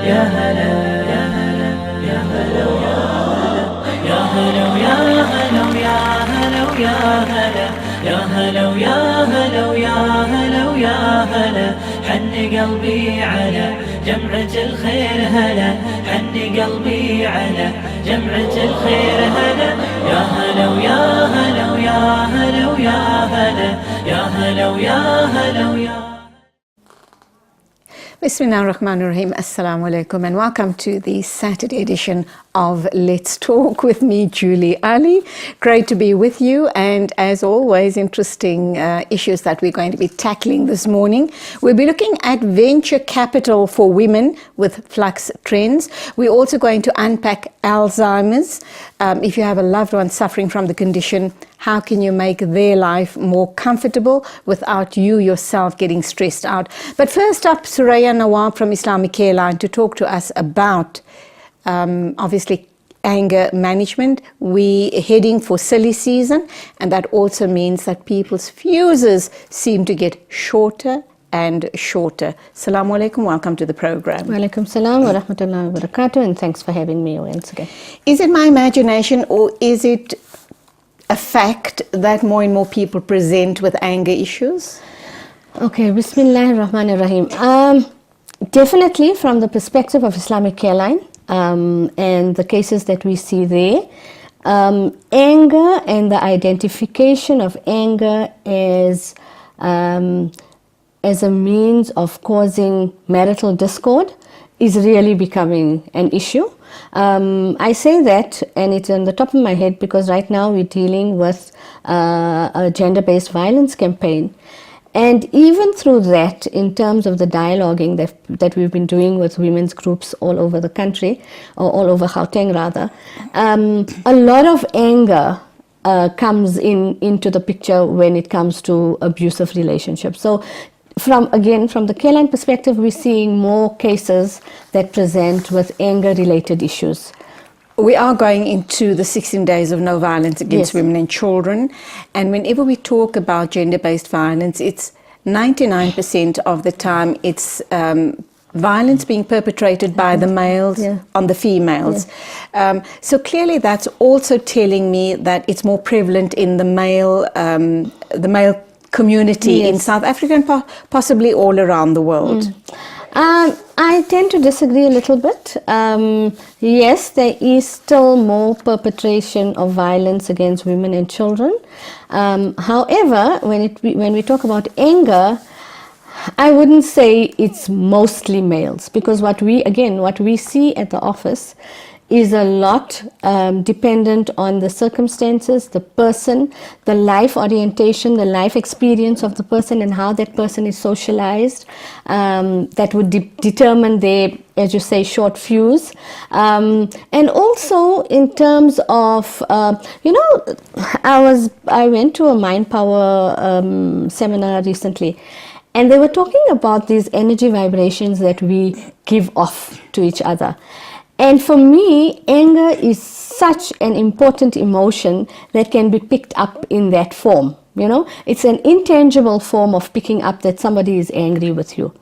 يا هلا يا هلا يا هلا يا هلا يا هلا يا هلا يا هلا يا هلا يا هلا يا هلا يا هلا حن قلبي على جمعة الخير هلا حن قلبي على جمعة الخير هلا يا هلا ويا هلا ويا هلا ويا هلا يا هلا ويا هلا ويا Bismillah ar-Rahman ar-Rahim. Assalamu alaikum and welcome to the Saturday edition of Let's Talk with me, Julie Ali. Great to be with you, and as always, interesting issues that we're going to be tackling this morning. We'll be looking at venture capital for women with Flux Trends. We're also going to unpack Alzheimer's. If you have a loved one suffering from the condition, how can you make their life more comfortable without you yourself getting stressed out? But first up, Suraiya Nawab from Islamic Careline to talk to us about obviously anger management. We're heading for silly season, and that also means that people's fuses seem to get shorter and shorter. Assalamu alaikum, welcome to the program. Wa alaikum salam wa rahmatullahi wa barakatuh, and thanks for having me once again. Is it my imagination, or is it a fact that more and more people present with anger issues? Okay, Bismillah ar-Rahman ar-Rahim. Definitely from the perspective of Islamic Careline and the cases that we see there, anger and the identification of anger as a means of causing marital discord is really becoming an issue. I say that, and it's on the top of my head because right now we're dealing with a gender-based violence campaign. And even through that, in terms of the dialoguing that we've been doing with women's groups all over the country, or all over Gauteng rather, a lot of anger comes into the picture when it comes to abusive relationships. So from the Careline perspective, we're seeing more cases that present with anger-related issues. We are going into the 16 days of no violence against women and children. And whenever we talk about gender-based violence, it's 99% of the time it's violence being perpetrated by the males on the females. So clearly that's also telling me that it's more prevalent in the male community in South Africa and possibly all around the world. I tend to disagree a little bit. Yes, there is still more perpetration of violence against women and children. However, when we talk about anger, I wouldn't say it's mostly males, because what we see at the office is a lot dependent on the circumstances, the person, the life orientation, the life experience of the person, and how that person is socialized. That would determine their, as you say, short fuse. And also in terms of, I went to a mind power seminar recently, and they were talking about these energy vibrations that we give off to each other. And for me, anger is such an important emotion that can be picked up in that form. It's an intangible form of picking up that somebody is angry with you.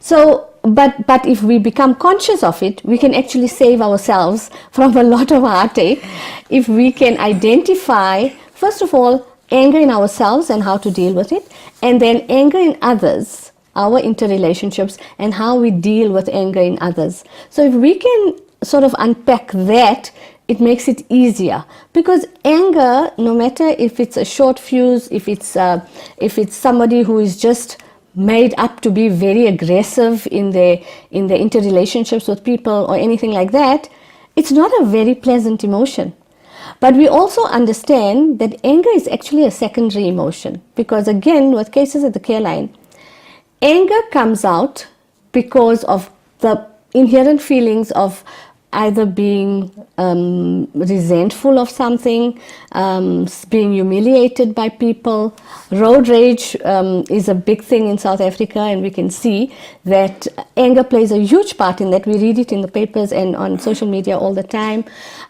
So, but if we become conscious of it, we can actually save ourselves from a lot of heartache if we can identify, first of all, anger in ourselves and how to deal with it, and then anger in others, our interrelationships, and how we deal with anger in others. So if we can sort of unpack that, it makes it easier, because anger, no matter if it's a short fuse, if it's somebody who is just made up to be very aggressive in their interrelationships with people or anything like that, it's not a very pleasant emotion. But we also understand that anger is actually a secondary emotion, because again, with cases at the Careline, anger comes out because of the inherent feelings of either being resentful of something, being humiliated by people. Road rage is a big thing in South Africa, and we can see that anger plays a huge part in that. We read it in the papers and on social media all the time.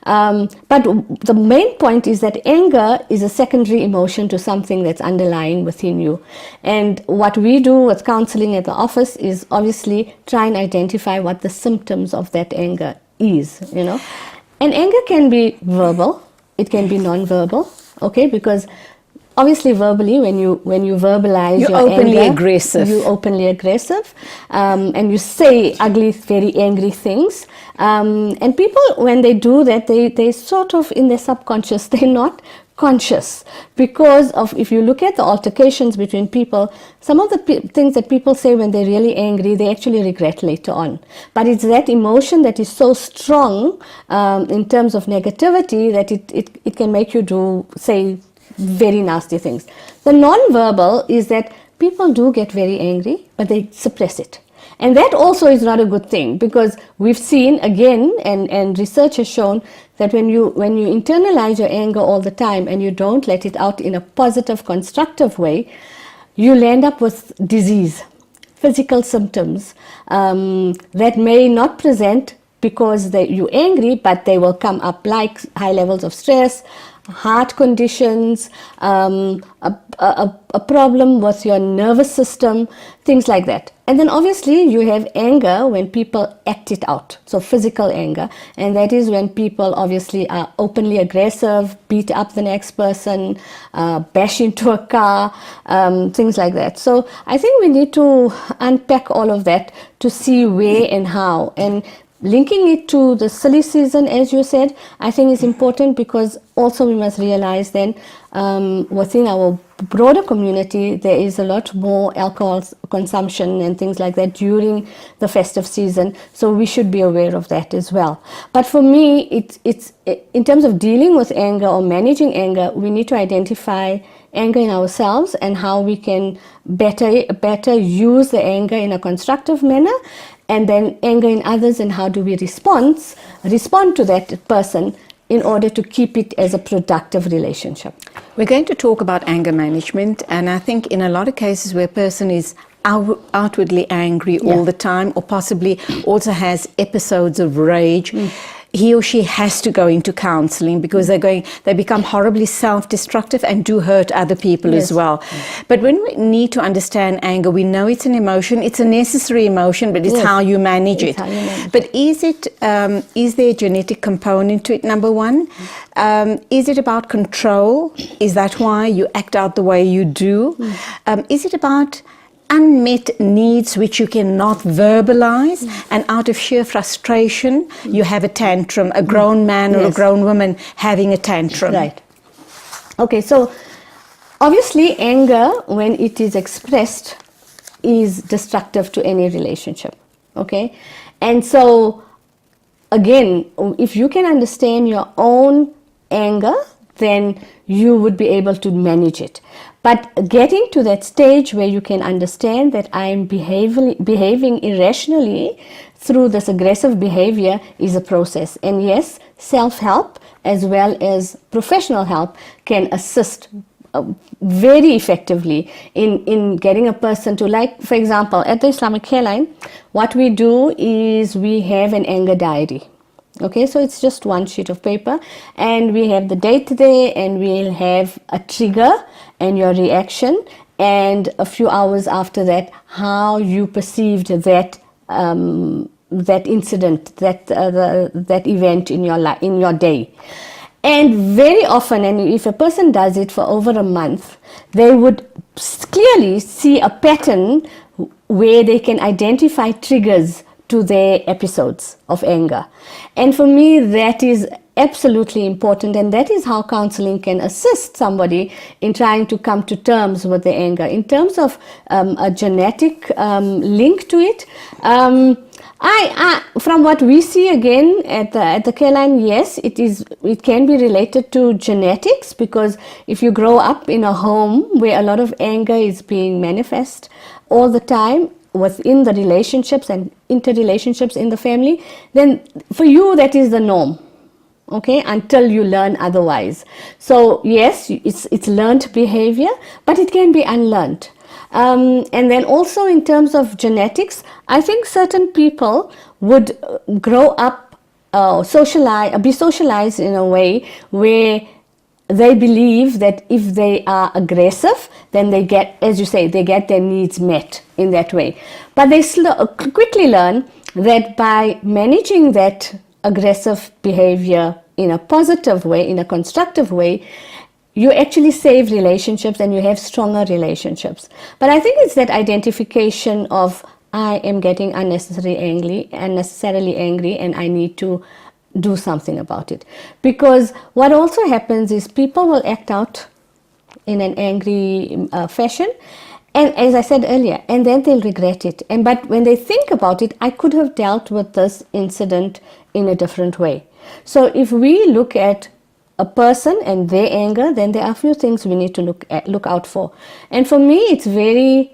But the main point is that anger is a secondary emotion to something that's underlying within you. And what we do with counseling at the office is obviously try and identify what the symptoms of that anger is, And anger can be verbal, it can be non-verbal, okay? Because obviously verbally, when you verbalize you're your openly anger, aggressive. you're openly aggressive, and you say ugly, very angry things. And people, when they do that, they sort of, in their subconscious, they're not conscious, because of, if you look at the altercations between people, some of the things that people say when they're really angry, they actually regret later on. But it's that emotion that is so strong in terms of negativity that it can make you say very nasty things. The non-verbal is that people do get very angry, but they suppress it. And that also is not a good thing, because we've seen again, and research has shown that when you internalize your anger all the time and you don't let it out in a positive, constructive way, you'll end up with disease, physical symptoms that may not present because you're angry, but they will come up, like high levels of stress, heart conditions, a problem with your nervous system, things like that. And then obviously you have anger when people act it out, so physical anger, and that is when people obviously are openly aggressive, beat up the next person, bash into a car, things like that. So I think we need to unpack all of that to see where and how, and linking it to the silly season, as you said, I think is important, because also we must realize then within our broader community there is a lot more alcohol consumption and things like that during the festive season, so we should be aware of that as well. But for me, it's in terms of dealing with anger or managing anger, we need to identify anger in ourselves and how we can better use the anger in a constructive manner, and then anger in others, and how do we respond to that person in order to keep it as a productive relationship. We're going to talk about anger management, and I think in a lot of cases where a person is outwardly angry all the time, or possibly also has episodes of rage, he or she has to go into counseling, because they become horribly self-destructive and do hurt other people as well. But when we need to understand anger, we know it's an emotion, it's a necessary emotion, but it's how you manage it. But is there a genetic component to it, number one? Is it about control? Is that why you act out the way you do? Is it about unmet needs which you cannot verbalize, and out of sheer frustration you have a tantrum, a grown man or a grown woman having a tantrum? Right. Okay, so obviously anger, when it is expressed, is destructive to any relationship, okay? And so again, if you can understand your own anger, then you would be able to manage it. But getting to that stage where you can understand that I am behaving irrationally through this aggressive behavior is a process. And yes, self-help as well as professional help can assist very effectively in getting a person to, like, for example, at the Islamic Careline, what we do is we have an anger diary. Okay, so it's just one sheet of paper, and we have the date there, and we'll have a trigger and your reaction, and a few hours after that, how you perceived that that incident, that event in your day. And very often, and if a person does it for over a month, they would clearly see a pattern where they can identify triggers to their episodes of anger. And for me, that is absolutely important, and that is how counseling can assist somebody in trying to come to terms with the anger. In terms of a genetic link to it, from what we see again at the Careline, yes, it can be related to genetics, because if you grow up in a home where a lot of anger is being manifest all the time, within the relationships and interrelationships in the family, then for you that is the norm. Okay, until you learn otherwise. So yes, it's learned behavior, but it can be unlearned. And then also in terms of genetics, I think certain people would grow up, be socialized in a way where they believe that if they are aggressive, then they get, as you say, they get their needs met in that way. But they quickly learn that by managing that aggressive behavior in a positive way, in a constructive way, you actually save relationships and you have stronger relationships. But I think it's that identification of, I am getting unnecessarily angry and I need to do something about it. Because what also happens is people will act out in an angry fashion, and as I said earlier, and then they'll regret it. But when they think about it, I could have dealt with this incident in a different way. So if we look at a person and their anger, then there are a few things we need to look out for. And for me, it's very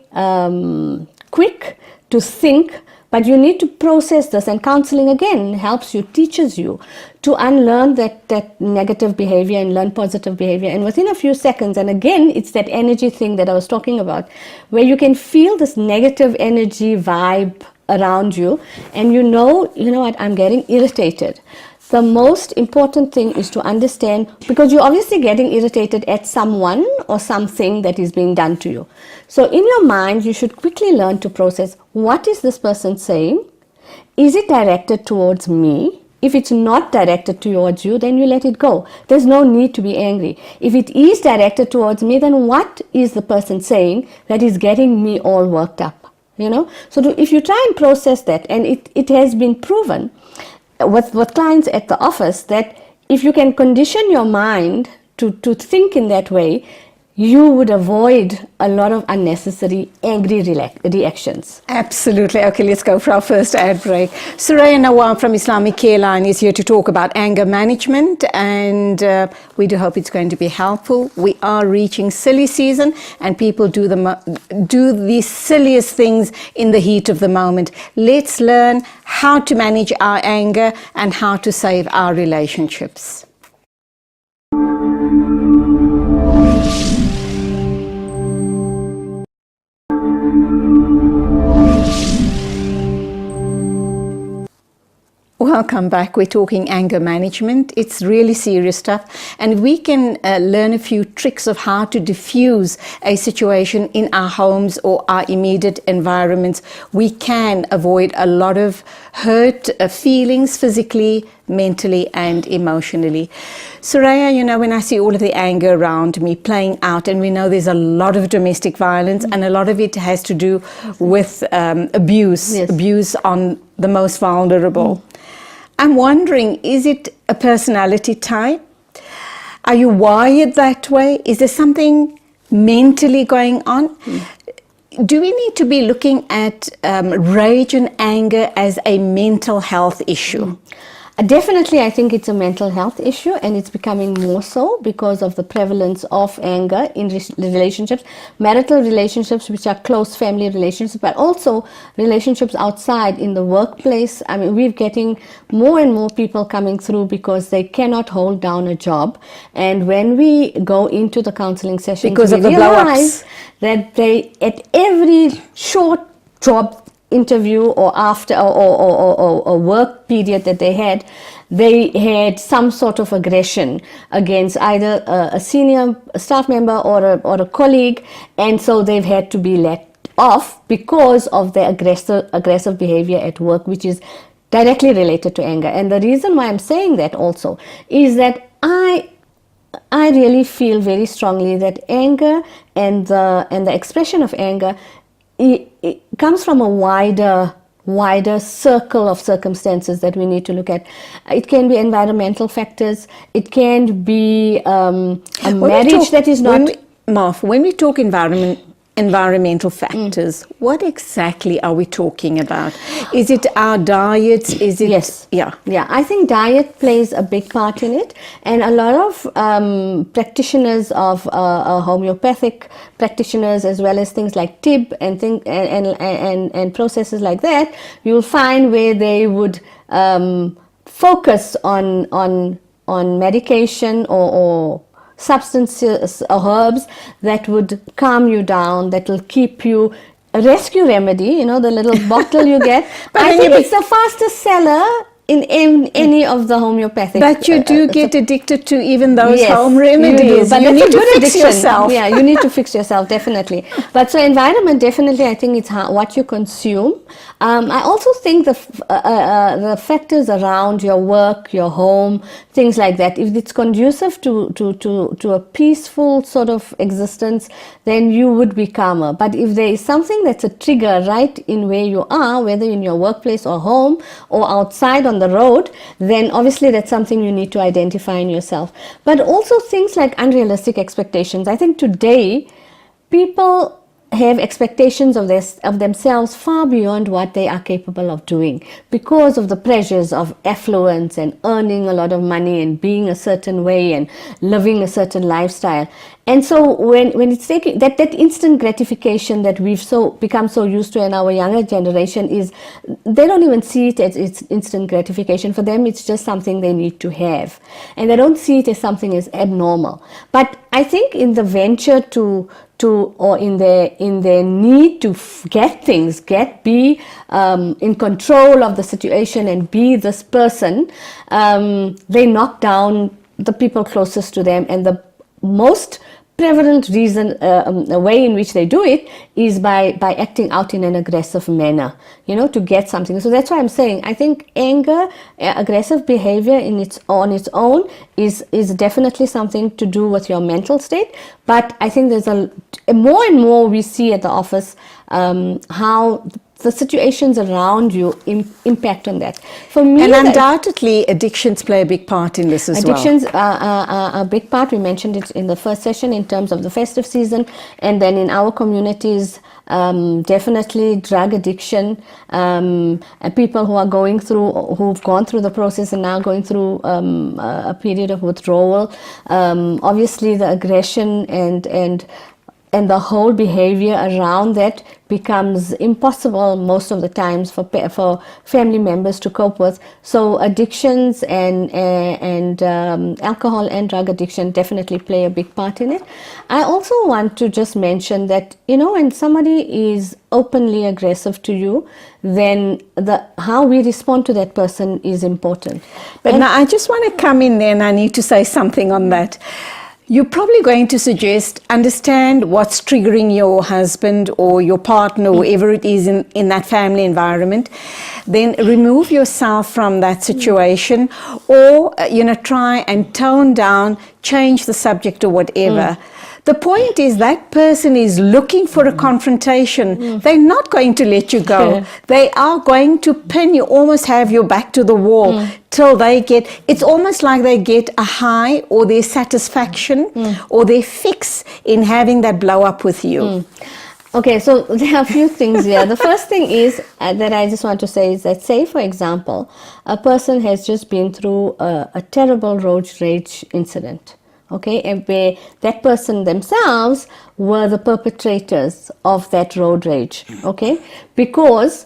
quick to think, but you need to process this, and counseling again helps you, teaches you to unlearn that negative behavior and learn positive behavior. And within a few seconds, and again, it's that energy thing that I was talking about, where you can feel this negative energy vibe around you, and you know what, I'm getting irritated. The most important thing is to understand, because you're obviously getting irritated at someone or something that is being done to you. So in your mind, you should quickly learn to process, what is this person saying? Is it directed towards me? If it's not directed towards you, then you let it go. There's no need to be angry. If it is directed towards me, then what is the person saying that is getting me all worked up? So if you try and process that, and it has been proven with clients at the office that if you can condition your mind to think in that way, you would avoid a lot of unnecessary angry reactions. Absolutely. Okay, let's go for our first ad break. Suraiya Nawab from Islamic Careline is here to talk about anger management, and we do hope it's going to be helpful. We are reaching silly season, and people do the silliest things in the heat of the moment. Let's learn how to manage our anger and how to save our relationships. Welcome back. We're talking anger management. It's really serious stuff, and we can learn a few tricks of how to diffuse a situation in our homes or our immediate environments. We can avoid a lot of hurt feelings physically, mentally and emotionally. Suraiya, when I see all of the anger around me playing out, and we know there's a lot of domestic violence, and a lot of it has to do with abuse, Yes. abuse on the most vulnerable. I'm wondering, is it a personality type? Are you wired that way? Is there something mentally going on? Do we need to be looking at rage and anger as a mental health issue? Definitely, I think it's a mental health issue, and it's becoming more so because of the prevalence of anger in relationships, marital relationships, which are close family relationships, but also relationships outside in the workplace. I mean, we're getting more and more people coming through because they cannot hold down a job. And when we go into the counseling session, Because of the blow-ups, that they, at every short job interview or after or work period that they had some sort of aggression against either a senior staff member or a colleague, and so they've had to be let off because of their aggressive behavior at work, which is directly related to anger. And the reason why I'm saying that also is that I really feel very strongly that anger and the expression of anger, it comes from a wider circle of circumstances that we need to look at. It can be environmental factors. It can be a marriage that is not... When we talk environment, environmental factors, what exactly are we talking about? Is it our diets? Is it? Yes. Yeah. Yeah, I think diet plays a big part in it, and a lot of practitioners of homeopathic practitioners, as well as things like TIB and processes like that, you'll find where they would focus on medication or substances or herbs that would calm you down, that will keep you, a rescue remedy, you know, the little bottle you get. But I think it's the fastest seller in any of the homeopathic. But you do get addicted to even those Yes, home remedies. You do, but you that's need a to good fix addiction. yourself. Yeah, you need to fix yourself, definitely. But so environment, definitely, I think it's what you consume. I also think the factors around your work, your home, things like that, if it's conducive to a peaceful sort of existence, then you would be calmer. But if there is something that's a trigger right in where you are, whether in your workplace or home or outside on the road, then obviously that's something you need to identify in yourself. But also things like unrealistic expectations. I think today people have expectations of themselves far beyond what they are capable of doing because of the pressures of affluence and earning a lot of money and being a certain way and living a certain lifestyle. And so when it's taking that instant gratification that we've become so used to in our younger generation, is they don't even see it as it's instant gratification. For them, it's just something they need to have, and they don't see it as something as abnormal. But I think in the venture or in their need to get things, be in control of the situation and be this person, they knock down the people closest to them. And the most prevalent reason, the way in which they do it, is by acting out in an aggressive manner, you know, to get something. So that's why I'm saying, I think anger, aggressive behavior on its own is definitely something to do with your mental state. But I think there's more and more we see at the office how the situations around you impact on that. For me, and undoubtedly, addictions play a big part in this as well. Addictions are a big part. We mentioned it in the first session in terms of the festive season, and then in our communities, definitely drug addiction. People who've gone through the process and now going through a period of withdrawal. Obviously, the aggression and the whole behavior around that becomes impossible most of the times for family members to cope with. So addictions and alcohol and drug addiction definitely play a big part in it. I also want to just mention that, you know, when somebody is openly aggressive to you, then how we respond to that person is important. But now I just want to come in there, and I need to say something on that. You're probably going to suggest, understand what's triggering your husband or your partner, whoever it is in that family environment, then remove yourself from that situation, or, try and tone down, change the subject or whatever. The point is that person is looking for a confrontation. They're not going to let you go. They are going to pin you, almost have your back to the wall till it's almost like they get a high or their satisfaction or their fix in having that blow up with you. Okay, so there are a few things here. The first thing is that I just want to say is that, say, for example, a person has just been through a terrible road rage incident. Okay, and where that person themselves were the perpetrators of that road rage. Okay, because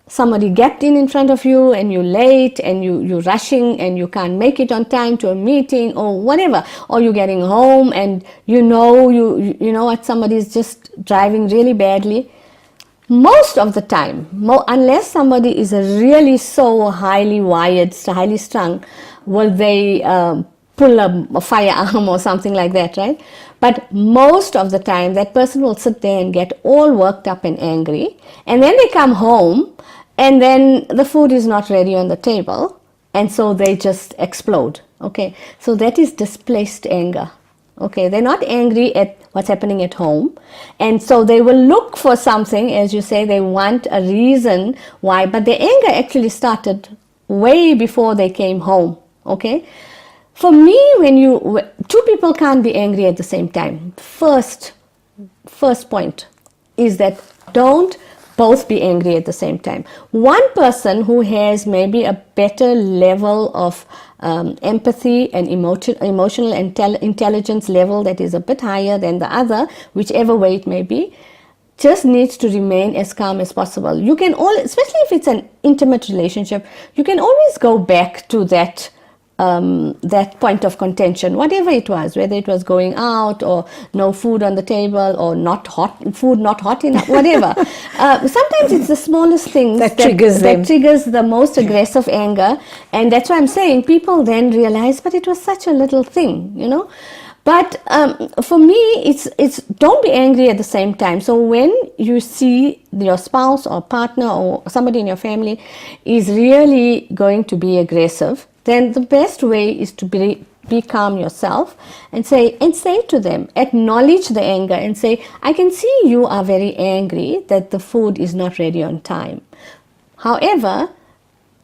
somebody gapped in front of you and you're late and you're rushing and you can't make it on time to a meeting or whatever, or you're getting home and you know what, somebody's just driving really badly. Most of the time, unless somebody is really so highly wired, highly strung, will they pull a firearm or something like that, right? But most of the time, that person will sit there and get all worked up and angry, and then they come home, and then the food is not ready on the table, and so they just explode. Okay, so that is displaced anger. Okay, they're not angry at what's happening at home, and so they will look for something, as you say, they want a reason why, but the anger actually started way before they came home. Okay. For me, when two people can't be angry at the same time. First point, is that don't both be angry at the same time. One person who has maybe a better level of empathy and emotional intelligence level that is a bit higher than the other, whichever way it may be, just needs to remain as calm as possible. You can especially if it's an intimate relationship, you can always go back to that point of contention, whatever it was, whether it was going out or no food on the table or not hot enough, whatever. Sometimes it's the smallest things that triggers the most aggressive anger, and that's why I'm saying people then realize, but it was such a little thing, you know. But for me, it's don't be angry at the same time. So when you see your spouse or partner or somebody in your family is really going to be aggressive, then the best way is to be calm yourself and say to them, acknowledge the anger and say, I can see you are very angry that the food is not ready on time. However,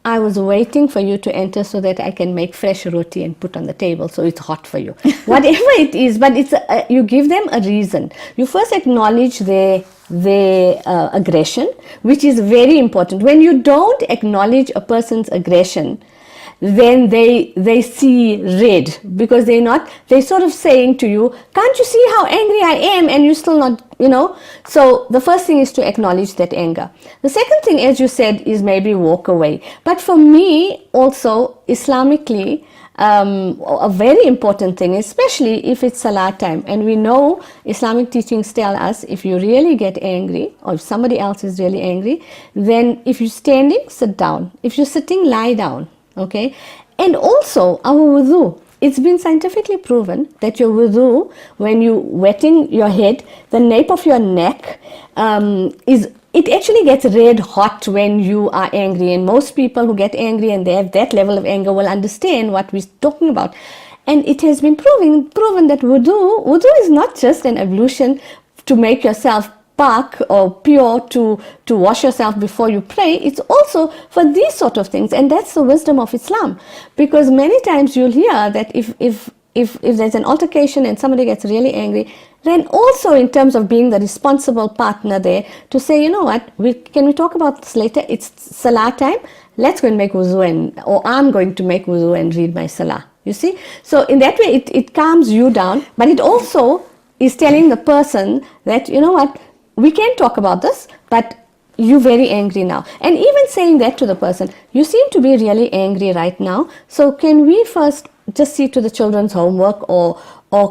I was waiting for you to enter so that I can make fresh roti and put on the table so it's hot for you. Whatever it is, but it's you give them a reason. You first acknowledge their aggression, which is very important. When you don't acknowledge a person's aggression, then they see red, because they're sort of saying to you, can't you see how angry I am, and you're still not, you know. So the first thing is to acknowledge that anger. The second thing, as you said, is maybe walk away. But for me also, Islamically, a very important thing, especially if it's Salah time, and we know Islamic teachings tell us if you really get angry or if somebody else is really angry, then if you're standing, sit down. If you're sitting, lie down. Okay, and also our wudu. It's been scientifically proven that your wudu, when you wetting your head, the nape of your neck it actually gets red hot when you are angry. And most people who get angry and they have that level of anger will understand what we're talking about. And it has been proven that wudu is not just an ablution to make yourself pak or pure to wash yourself before you pray. It's also for these sort of things, and that's the wisdom of Islam. Because many times you'll hear that if there's an altercation and somebody gets really angry, then also in terms of being the responsible partner there to say, you know what, can we talk about this later? It's Salah time. Let's go and make wuzu, or I'm going to make wuzu and read my Salah. You see? So in that way it calms you down, but it also is telling the person that, you know what, we can talk about this, but you're very angry now. And even saying that to the person, you seem to be really angry right now, so can we first just see to the children's homework, or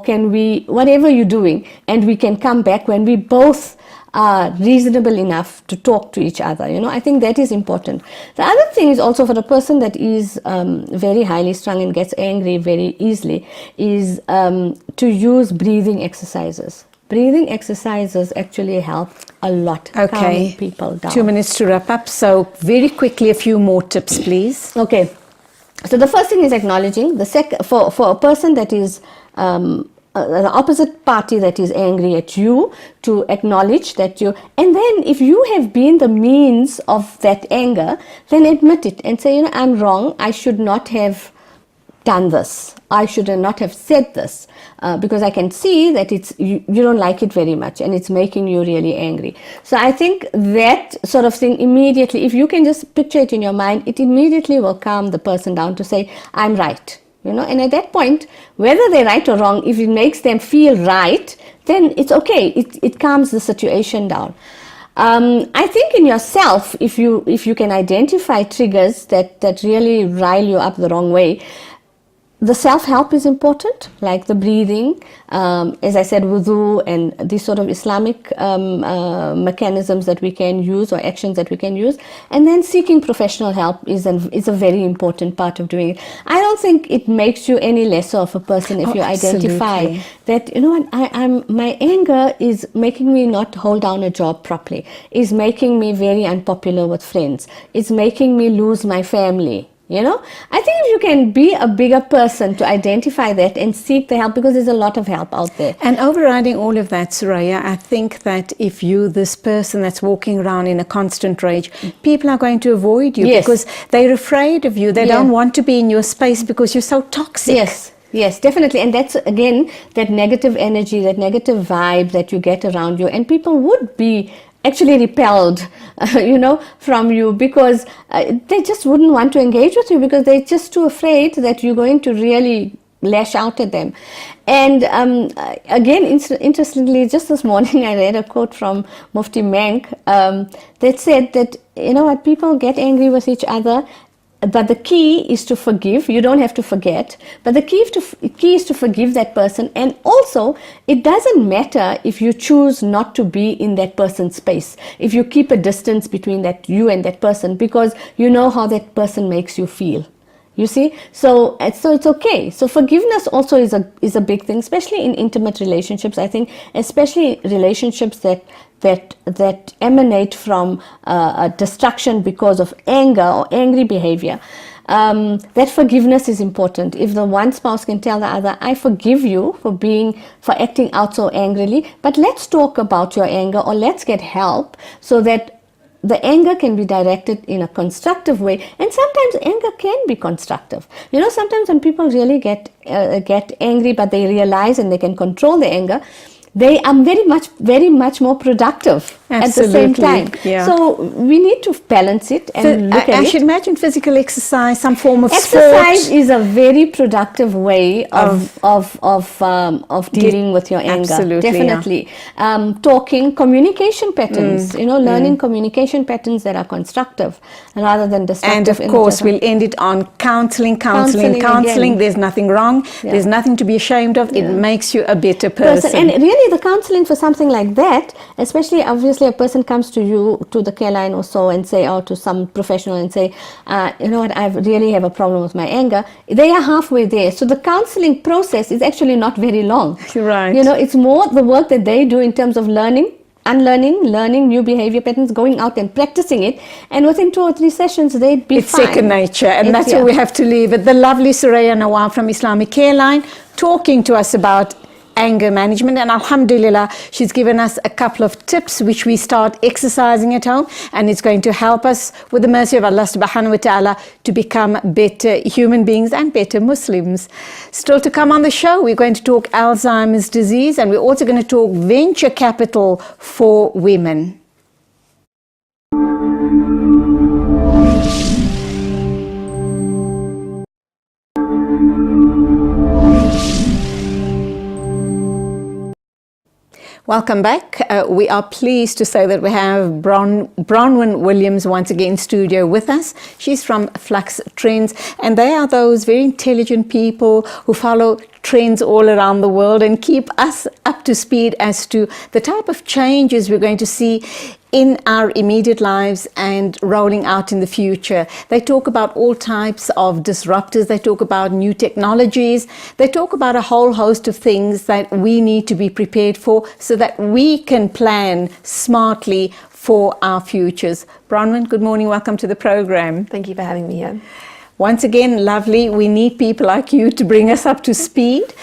can we, whatever you're doing, and we can come back when we both are reasonable enough to talk to each other. You know, I think that is important. The other thing is also for a person that is very highly strung and gets angry very easily is to use breathing exercises. Breathing exercises actually help a lot. Okay, calm people down. 2 minutes to wrap up. So very quickly, a few more tips, please. Okay. So the first thing is acknowledging. The second, for a person that is the opposite party that is angry at you, to acknowledge that you, and then if you have been the means of that anger, then admit it and say, you know, I'm wrong. I should not have done this. I should not have said this because I can see that you don't like it very much and it's making you really angry. So I think that sort of thing immediately, if you can just picture it in your mind, it immediately will calm the person down to say, I'm right. You know, and at that point, whether they're right or wrong, if it makes them feel right, then it's okay. It calms the situation down. I think in yourself, if you can identify triggers that really rile you up the wrong way, the self-help is important, like the breathing, as I said, wudu, and these sort of Islamic mechanisms that we can use or actions that we can use. And then seeking professional help is a very important part of doing it. I don't think it makes you any lesser of a person if you identify that, you know what, my anger is making me not hold down a job properly, is making me very unpopular with friends, it's making me lose my family. You know, I think if you can be a bigger person to identify that and seek the help, because there's a lot of help out there. And overriding all of that, Suraiya, I think that if you, this person that's walking around in a constant rage, people are going to avoid you because they're afraid of you. They don't want to be in your space because you're so toxic. Yes. Yes, definitely. And that's, again, that negative energy, that negative vibe that you get around you. And people would be actually repelled, from you, because they just wouldn't want to engage with you, because they're just too afraid that you're going to really lash out at them. And again, interestingly, just this morning I read a quote from Mufti Menk that said that, what, people get angry with each other, but the key is to forgive. You don't have to forget, but the key is to forgive that person. And also, it doesn't matter if you choose not to be in that person's space, if you keep a distance between you and that person, because you know how that person makes you feel. You see, so it's okay. So forgiveness also is a big thing, especially in intimate relationships. I think, especially relationships that emanate from destruction because of anger or angry behavior. That forgiveness is important. If the one spouse can tell the other, I forgive you for acting out so angrily, but let's talk about your anger, or let's get help, so that the anger can be directed in a constructive way. And sometimes anger can be constructive. Sometimes when people really get angry, but they realize and they can control the anger, they are very much more productive. Absolutely. At the same time. Yeah. So we need to balance it and look at it. I should imagine physical exercise, some form of exercise sport is a very productive way of dealing with your anger. Absolutely. Definitely. Yeah. Talking, communication patterns, learning communication patterns that are constructive rather than destructive. And of course, we'll end it on counseling. There's nothing wrong. Yeah. There's nothing to be ashamed of. Yeah. It makes you a better person. And really, the counseling for something like that, especially obviously a person comes to you, to the Careline or so, and say, or to some professional, and say, you know what, I really have a problem with my anger. They are halfway there. So the counseling process is actually not very long. Right. It's more the work that they do in terms of learning, unlearning, learning new behavior patterns, going out and practicing it, and within 2 or 3 sessions they'd be fine. It's second nature, and that's where we have to leave it. The lovely Suraiya Nawab from Islamic Careline talking to us about anger management, and alhamdulillah, she's given us a couple of tips which we start exercising at home, and it's going to help us, with the mercy of Allah subhanahu wa ta'ala, to become better human beings and better Muslims. Still to come on the show, we're going to talk Alzheimer's disease, and we're also going to talk venture capital for women. Welcome back. We are pleased to say that we have Bronwyn Williams once again in studio with us. She's from Flux Trends, and they are those very intelligent people who follow trends all around the world and keep us up to speed as to the type of changes we're going to see in our immediate lives and rolling out in the future. They talk about all types of disruptors. They talk about new technologies. They talk about a whole host of things that we need to be prepared for so that we can plan smartly for our futures. Bronwyn, good morning. Welcome to the program. Thank you for having me here. Once again, lovely. We need people like you to bring us up to speed.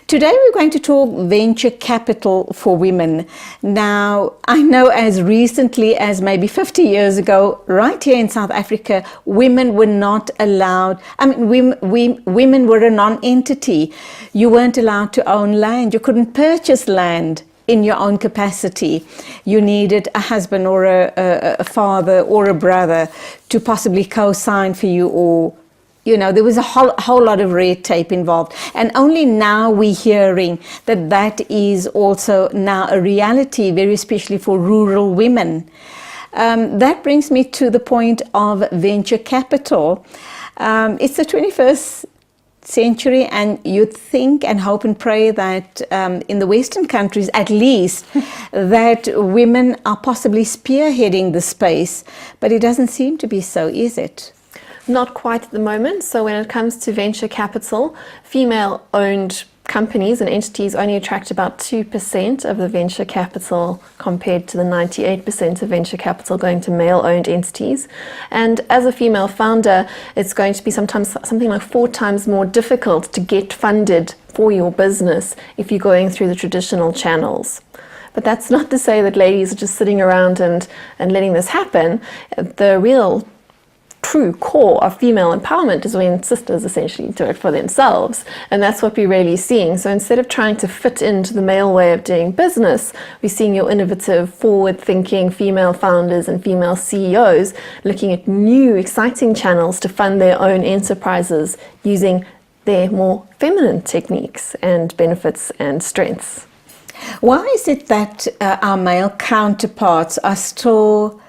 Today we're going to talk venture capital for women. Now, I know as recently as maybe 50 years ago, right here in South Africa, women were not allowed. Women were a non-entity. You weren't allowed to own land. You couldn't purchase land in your own capacity. You needed a husband or a father or a brother to possibly co-sign for you, or there was a whole lot of red tape involved. And only now we're hearing that is also now a reality, very especially for rural women. That brings me to the point of venture capital. It's the 21st century, and you think and hope and pray that in the Western countries at least that women are possibly spearheading the space, but it doesn't seem to be so, is it? Not quite at the moment. So when it comes to venture capital, female-owned companies and entities only attract about 2% of the venture capital compared to the 98% of venture capital going to male-owned entities. And as a female founder, it's going to be sometimes something like 4 times more difficult to get funded for your business if you're going through the traditional channels. But that's not to say that ladies are just sitting around and letting this happen. The real true core of female empowerment is when sisters essentially do it for themselves. And that's what we're really seeing. So instead of trying to fit into the male way of doing business, we're seeing your innovative, forward-thinking female founders and female CEOs looking at new, exciting channels to fund their own enterprises using their more feminine techniques and benefits and strengths. Why is it that our male counterparts are still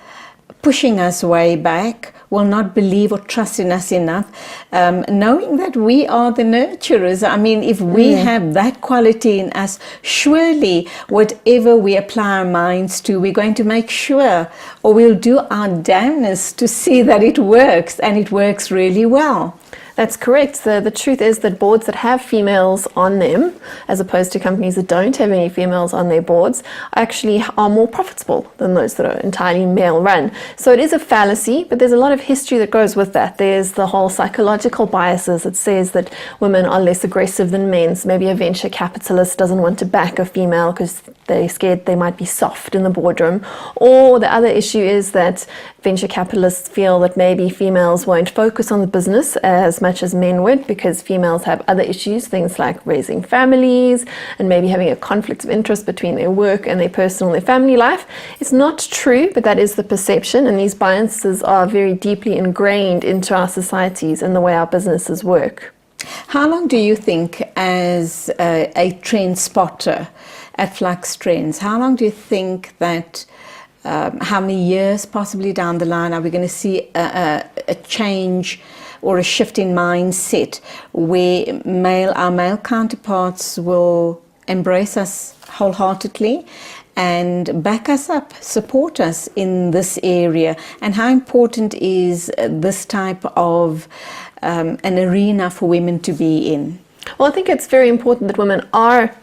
pushing us way back, will not believe or trust in us enough, knowing that we are the nurturers? I mean, if we have that quality in us, surely whatever we apply our minds to, we're going to make sure, or we'll do our damnedest to see that it works, and it works really well. That's correct. The truth is that boards that have females on them, as opposed to companies that don't have any females on their boards, actually are more profitable than those that are entirely male run. So it is a fallacy, but there's a lot of history that goes with that. There's the whole psychological biases that says that women are less aggressive than men. So maybe a venture capitalist doesn't want to back a female because they're scared they might be soft in the boardroom. Or the other issue is that venture capitalists feel that maybe females won't focus on the business as much as men would, because females have other issues, things like raising families and maybe having a conflict of interest between their work and their personal and their family life. It's not true, but that is the perception, and these biases are very deeply ingrained into our societies and the way our businesses work. How long do you think, as a trend spotter at Flux Trends, how long do you think that how many years possibly down the line are we going to see a change or a shift in mindset where our male counterparts will embrace us wholeheartedly and back us up, support us in this area? And how important is this type of an arena for women to be in? Well, I think it's very important that women are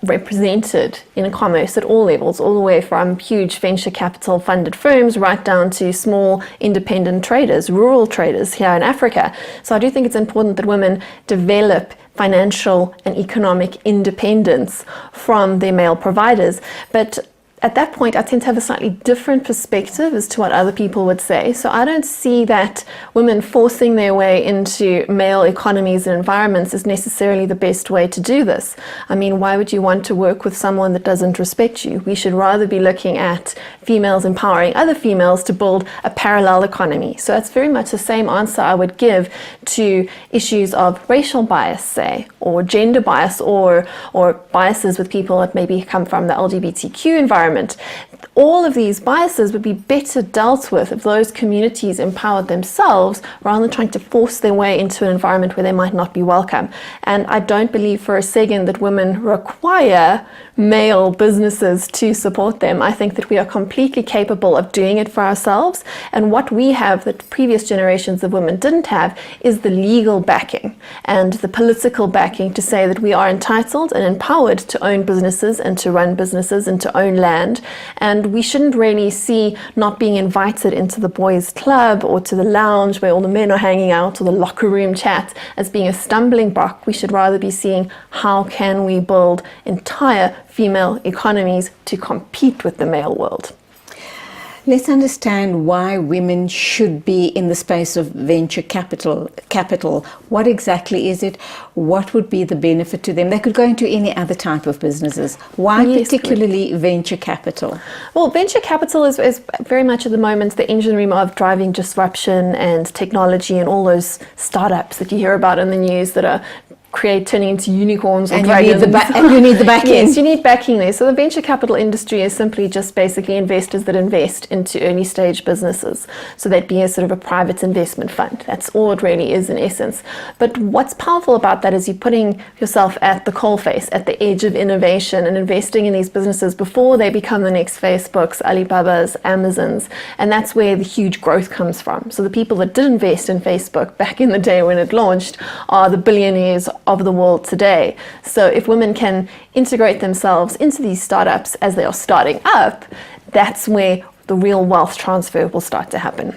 represented in commerce at all levels, all the way from huge venture capital funded firms right down to small independent traders, rural traders here in Africa. So I do think it's important that women develop financial and economic independence from their male providers. But at that point, I tend to have a slightly different perspective as to what other people would say. So I don't see that women forcing their way into male economies and environments is necessarily the best way to do this. I mean, why would you want to work with someone that doesn't respect you? We should rather be looking at females empowering other females to build a parallel economy. So that's very much the same answer I would give to issues of racial bias, say, or gender bias, or biases with people that maybe come from the LGBTQ environment. All of these biases would be better dealt with if those communities empowered themselves rather than trying to force their way into an environment where they might not be welcome. And I don't believe for a second that women require male businesses to support them. I think that we are completely capable of doing it for ourselves. And what we have that previous generations of women didn't have is the legal backing and the political backing to say that we are entitled and empowered to own businesses and to run businesses and to own land. And we shouldn't really see not being invited into the boys' club or to the lounge where all the men are hanging out or the locker room chat as being a stumbling block. We should rather be seeing how can we build entire female economies to compete with the male world. Let's understand why women should be in the space of venture capital. What exactly is it? What would be the benefit to them? They could go into any other type of businesses. Why particularly venture capital? Well, venture capital is very much at the moment the engine room of driving disruption and technology and all those startups that you hear about in the news that are turning into unicorns or dragons. And you need the backing. Yes, you need backing there. So the venture capital industry is simply just basically investors that invest into early stage businesses. So that'd be a sort of a private investment fund. That's all it really is in essence. But what's powerful about that is you're putting yourself at the coalface, at the edge of innovation, and investing in these businesses before they become the next Facebooks, Alibabas, Amazons. And that's where the huge growth comes from. So the people that did invest in Facebook back in the day when it launched are the billionaires of the world today. So if women can integrate themselves into these startups as they are starting up, that's where the real wealth transfer will start to happen.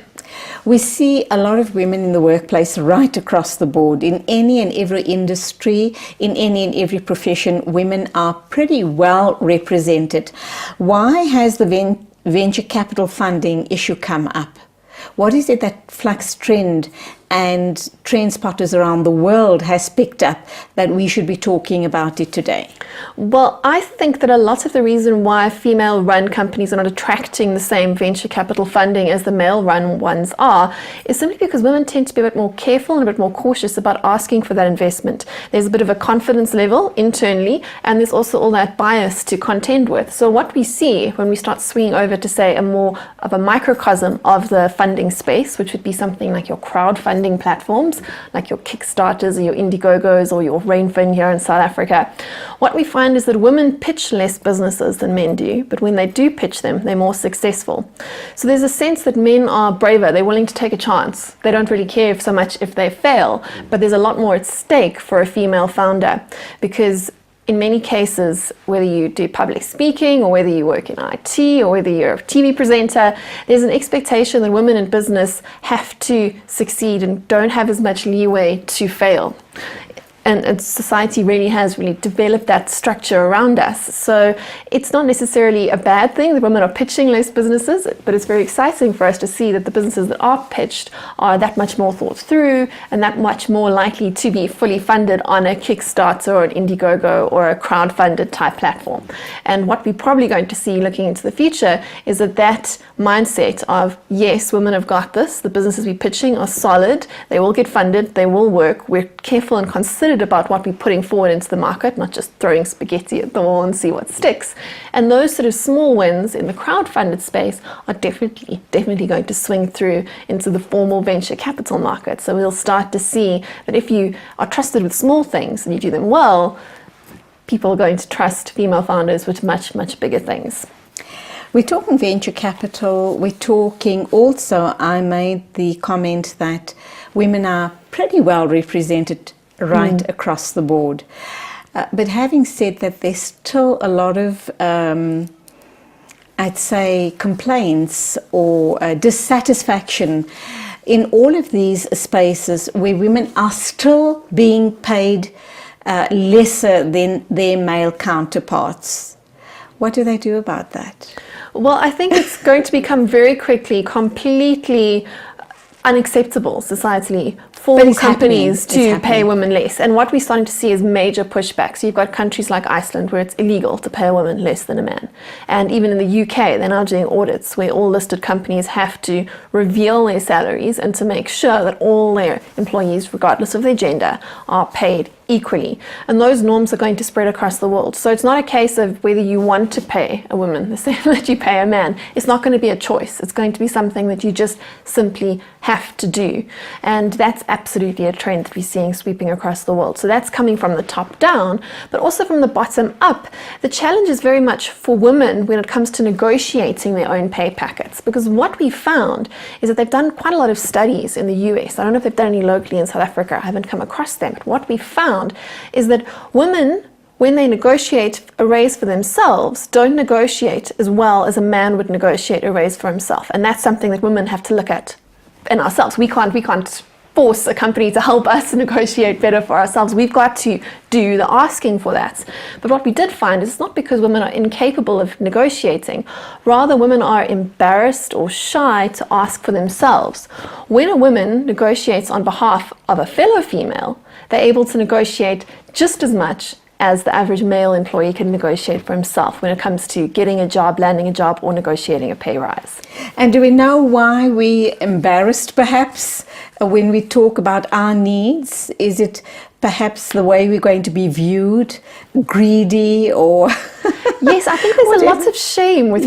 We see a lot of women in the workplace right across the board. In any and every industry, in any and every profession, women are pretty well represented. Why has the venture capital funding issue come up? What is it that Flux Trend and trend spotters around the world has picked up that we should be talking about it today? Well, I think that a lot of the reason why female-run companies are not attracting the same venture capital funding as the male-run ones are is simply because women tend to be a bit more careful and a bit more cautious about asking for that investment. There's a bit of a confidence level internally, and there's also all that bias to contend with. So what we see when we start swinging over to, say, a more of a microcosm of the funding space, which would be something like your crowdfunding platforms, like your Kickstarters or your Indiegogos or your Rainfin here in South Africa, what we find is that women pitch less businesses than men do, but when they do pitch them, they're more successful. So there's a sense that men are braver, they're willing to take a chance. They don't really care so much if they fail, but there's a lot more at stake for a female founder, because in many cases, whether you do public speaking or whether you work in IT or whether you're a TV presenter, there's an expectation that women in business have to succeed and don't have as much leeway to fail. And society really has developed that structure around us. So it's not necessarily a bad thing that women are pitching less businesses, but it's very exciting for us to see that the businesses that are pitched are that much more thought through and that much more likely to be fully funded on a Kickstarter or an Indiegogo or a crowdfunded type platform. And what we're probably going to see looking into the future is that mindset of, yes, women have got this, the businesses we're pitching are solid, they will get funded, they will work, we're careful and considerate about what we're putting forward into the market, not just throwing spaghetti at the wall and see what sticks. And those sort of small wins in the crowdfunded space are definitely going to swing through into the formal venture capital market. So we'll start to see that if you are trusted with small things and you do them well, people are going to trust female founders with much, much bigger things. We're talking venture capital. We're talking also, I made the comment that women are pretty well represented right across the board. But having said that, there's still a lot of, I'd say, complaints or dissatisfaction in all of these spaces where women are still being paid lesser than their male counterparts. What do they do about that? Well, I think it's going to become very quickly completely unacceptable societally for companies to pay women less. And what we're starting to see is major pushback. So you've got countries like Iceland where it's illegal to pay a woman less than a man. And even in the UK, they're now doing audits where all listed companies have to reveal their salaries and to make sure that all their employees, regardless of their gender, are paid equally. And those norms are going to spread across the world. So it's not a case of whether you want to pay a woman the same that you pay a man. It's not going to be a choice. It's going to be something that you just simply have to do. And that's absolutely a trend that we're seeing sweeping across the world. So that's coming from the top down, but also from the bottom up. The challenge is very much for women when it comes to negotiating their own pay packets, because what we found is that they've done quite a lot of studies in the US. I don't know if they've done any locally in South Africa. I haven't come across them. But what we found is that women, when they negotiate a raise for themselves, don't negotiate as well as a man would negotiate a raise for himself. And that's something that women have to look at in ourselves. We can't force a company to help us negotiate better for ourselves. We've got to do the asking for that. But what we did find is it's not because women are incapable of negotiating. Rather, women are embarrassed or shy to ask for themselves. When a woman negotiates on behalf of a fellow female, they're able to negotiate just as much as the average male employee can negotiate for himself when it comes to getting a job, landing a job, or negotiating a pay rise. And do we know why we're embarrassed, perhaps, when we talk about our needs? Is it perhaps the way we're going to be viewed, greedy, or... Yes, I think there's a lot of shame with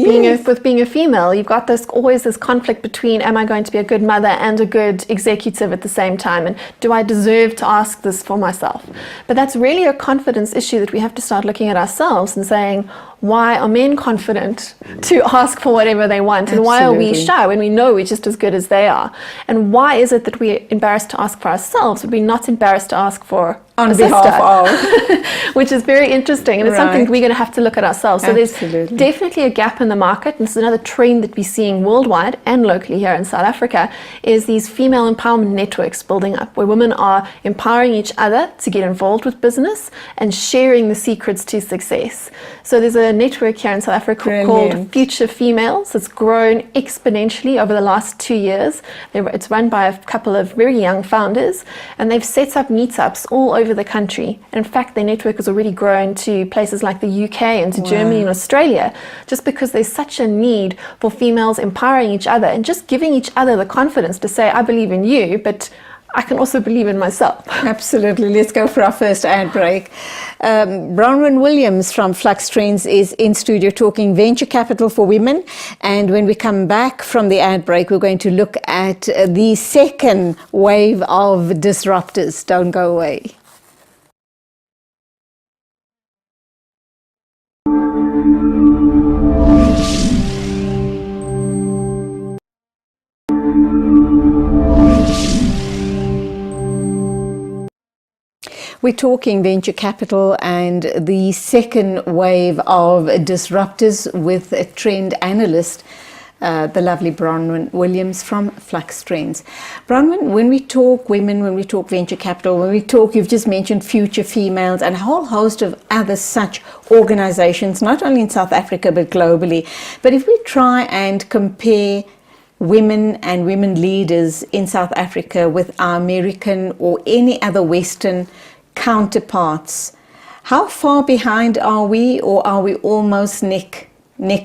being a female. You've got always this conflict between, am I going to be a good mother and a good executive at the same time, and do I deserve to ask this for myself? But that's really a confidence issue that we have to start looking at ourselves and saying, why are men confident to ask for whatever they want? And why are we shy when we know we're just as good as they are? And why is it that we're embarrassed to ask for ourselves, but we're not embarrassed to ask for on a behalf sister, of. which is very interesting, and it's something Right. we're going to have to look at ourselves. So there's Absolutely. definitely a gap in the market, and this is another trend that we're seeing worldwide and locally here in South Africa, is these female empowerment networks building up, where women are empowering each other to get involved with business and sharing the secrets to success. So there's a network here in South Africa called Brilliant. Future Females. It's grown exponentially over the last 2 years. It's run by a couple of very young founders, and they've set up meetups all over the country. In fact, their network has already grown to places like the UK and to Germany and Australia, just because there's such a need for females empowering each other and just giving each other the confidence to say, I believe in you, but I can also believe in myself. Absolutely. Let's go for our first ad break. Bronwyn Williams from Flux Trends is in studio talking venture capital for women. And when we come back from the ad break, we're going to look at the second wave of disruptors. Don't go away. We're talking venture capital and the second wave of disruptors with a trend analyst, the lovely Bronwyn Williams from Flux Trends. Bronwyn, when we talk women, when we talk venture capital, when we talk, you've just mentioned Future Females and a whole host of other such organizations, not only in South Africa but globally. But if we try and compare women and women leaders in South Africa with our American or any other Western counterparts, how far behind are we, or are we almost neck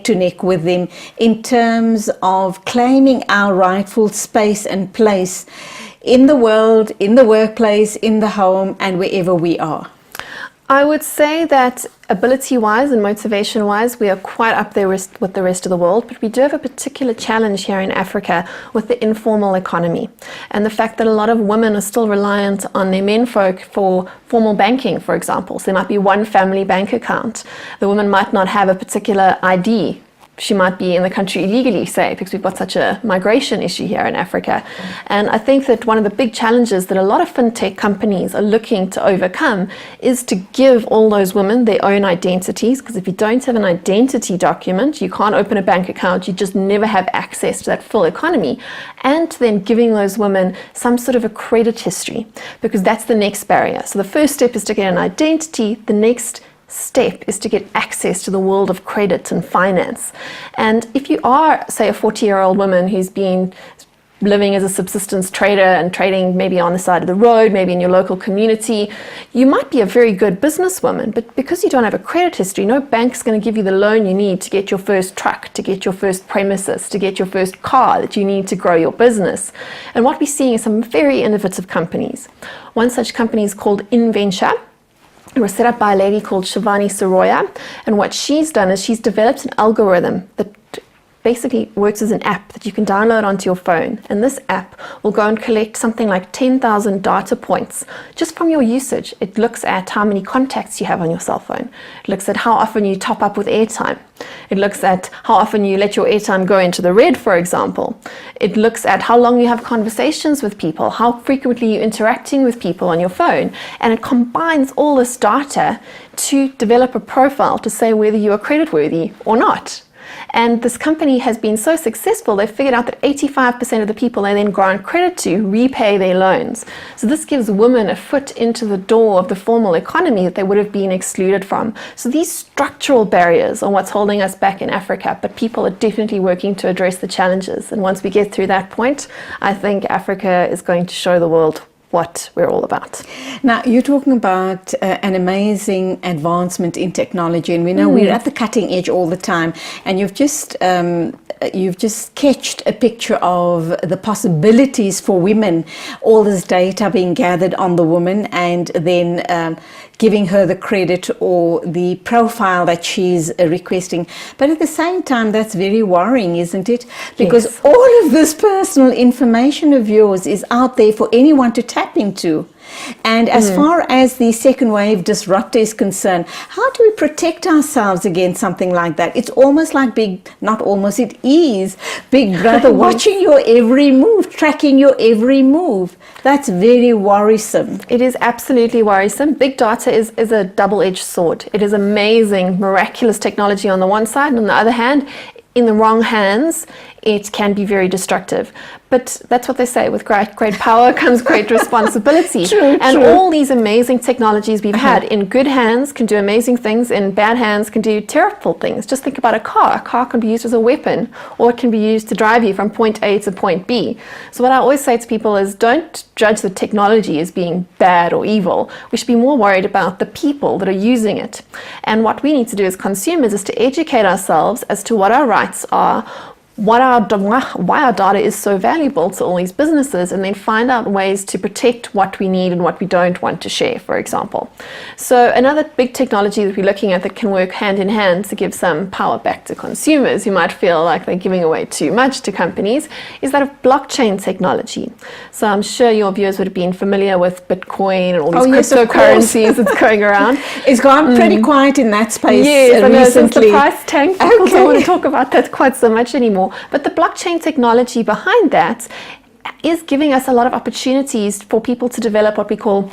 to neck with them in terms of claiming our rightful space and place in the world, in the workplace, in the home, and wherever we are? I would say that ability-wise and motivation-wise, we are quite up there with the rest of the world, but we do have a particular challenge here in Africa with the informal economy and the fact that a lot of women are still reliant on their menfolk for formal banking, for example. So there might be one family bank account. The woman might not have a particular ID. She might be in the country illegally, say, because we've got such a migration issue here in Africa. And I think that one of the big challenges that a lot of fintech companies are looking to overcome is to give all those women their own identities, because if you don't have an identity document, you can't open a bank account, you just never have access to that full economy. And then giving those women some sort of a credit history, because that's the next barrier. So the first step is to get an identity. The next step is to get access to the world of credit and finance. And if you are, say, a 40-year-old woman who's been living as a subsistence trader and trading maybe on the side of the road, maybe in your local community, you might be a very good businesswoman, but because you don't have a credit history, no bank's going to give you the loan you need to get your first truck, to get your first premises, to get your first car that you need to grow your business. And what we're seeing is some very innovative companies. One such company is called InVenture. It was set up by a lady called Sister Suraiya, and what she's done is she's developed an algorithm that basically works as an app that you can download onto your phone, and this app will go and collect something like 10,000 data points just from your usage. It looks at how many contacts you have on your cell phone. It looks at how often you top up with airtime. It looks at how often you let your airtime go into the red, for example. It looks at how long you have conversations with people, how frequently you're interacting with people on your phone, and it combines all this data to develop a profile to say whether you are creditworthy or not. And this company has been so successful, they've figured out that 85% of the people they then grant credit to repay their loans. So this gives women a foot into the door of the formal economy that they would have been excluded from. So these structural barriers are what's holding us back in Africa, but people are definitely working to address the challenges. And once we get through that point, I think Africa is going to show the world what we're all about. Now, you're talking about an amazing advancement in technology, and we know we're at the cutting edge all the time. And you've just sketched a picture of the possibilities for women, all this data being gathered on the woman, and then giving her the credit or the profile that she's requesting. But at the same time, that's very worrying, isn't it? Because all of this personal information of yours is out there for anyone to take. tap into. And as far as the second wave disruptor is concerned, how do we protect ourselves against something like that? It's almost like it is Big Brother watching your every move, tracking your every move. That's very worrisome. It is absolutely worrisome. Big data is a double-edged sword. It is amazing, miraculous technology on the one side, and on the other hand, in the wrong hands, it can be very destructive. But that's what they say, with great power comes great responsibility. True. All these amazing technologies we've had in good hands can do amazing things, in bad hands can do terrible things. Just think about a car. A car can be used as a weapon, or it can be used to drive you from point A to point B. So what I always say to people is, don't judge the technology as being bad or evil. We should be more worried about the people that are using it. And what we need to do as consumers is to educate ourselves as to what our rights are, why our data is so valuable to all these businesses, and then find out ways to protect what we need and what we don't want to share, for example. So another big technology that we're looking at that can work hand in hand to give some power back to consumers who might feel like they're giving away too much to companies is that of blockchain technology. So I'm sure your viewers would have been familiar with Bitcoin and all these cryptocurrencies that's going around. It's gone pretty quiet in that space yes, I know, since recently. the price tanked, people don't want to talk about that quite so much anymore. But the blockchain technology behind that is giving us a lot of opportunities for people to develop what we call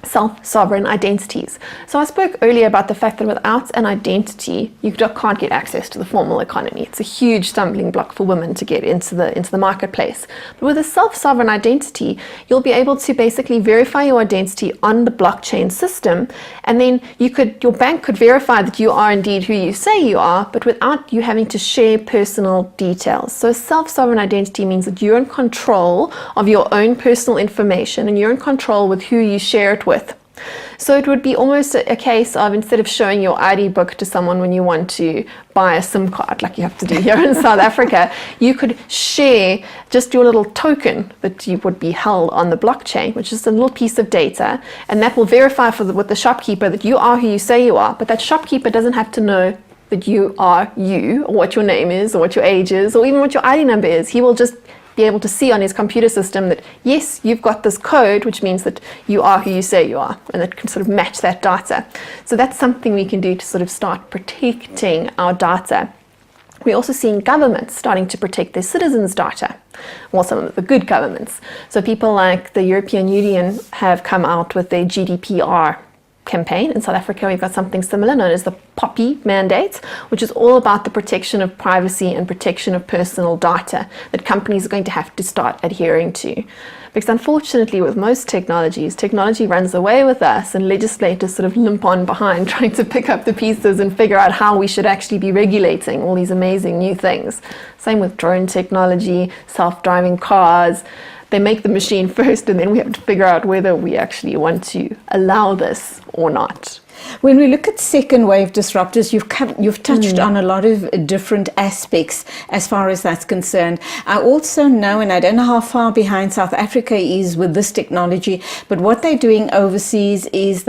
self-sovereign identities. So I spoke earlier about the fact that without an identity, you can't get access to the formal economy. It's a huge stumbling block for women to get into the marketplace. But with a self-sovereign identity, you'll be able to basically verify your identity on the blockchain system, and then your bank could verify that you are indeed who you say you are, but without you having to share personal details. So a self-sovereign identity means that you're in control of your own personal information, and you're in control with who you share it with. So it would be almost a case of, instead of showing your ID book to someone when you want to buy a SIM card, like you have to do here in South Africa, you could share just your little token that you would be held on the blockchain, which is a little piece of data, and that will verify with the shopkeeper that you are who you say you are. But that shopkeeper doesn't have to know that you are you, or what your name is, or what your age is, or even what your ID number is. He will just be able to see on his computer system that, yes, you've got this code, which means that you are who you say you are, and it can sort of match that data. So that's something we can do to sort of start protecting our data. We're also seeing governments starting to protect their citizens' data, well, some of the good governments. So people like the European Union have come out with their GDPR campaign. In South Africa, we've got something similar known as the POPI mandate, which is all about the protection of privacy and protection of personal data that companies are going to have to start adhering to. Because unfortunately, with most technologies, technology runs away with us, and legislators sort of limp on behind trying to pick up the pieces and figure out how we should actually be regulating all these amazing new things. Same with drone technology, self-driving cars. They make the machine first, and then we have to figure out whether we actually want to allow this or not. When we look at second wave disruptors, you've touched on a lot of different aspects as far as that's concerned. I also know, and I don't know how far behind South Africa is with this technology, but what they're doing overseas is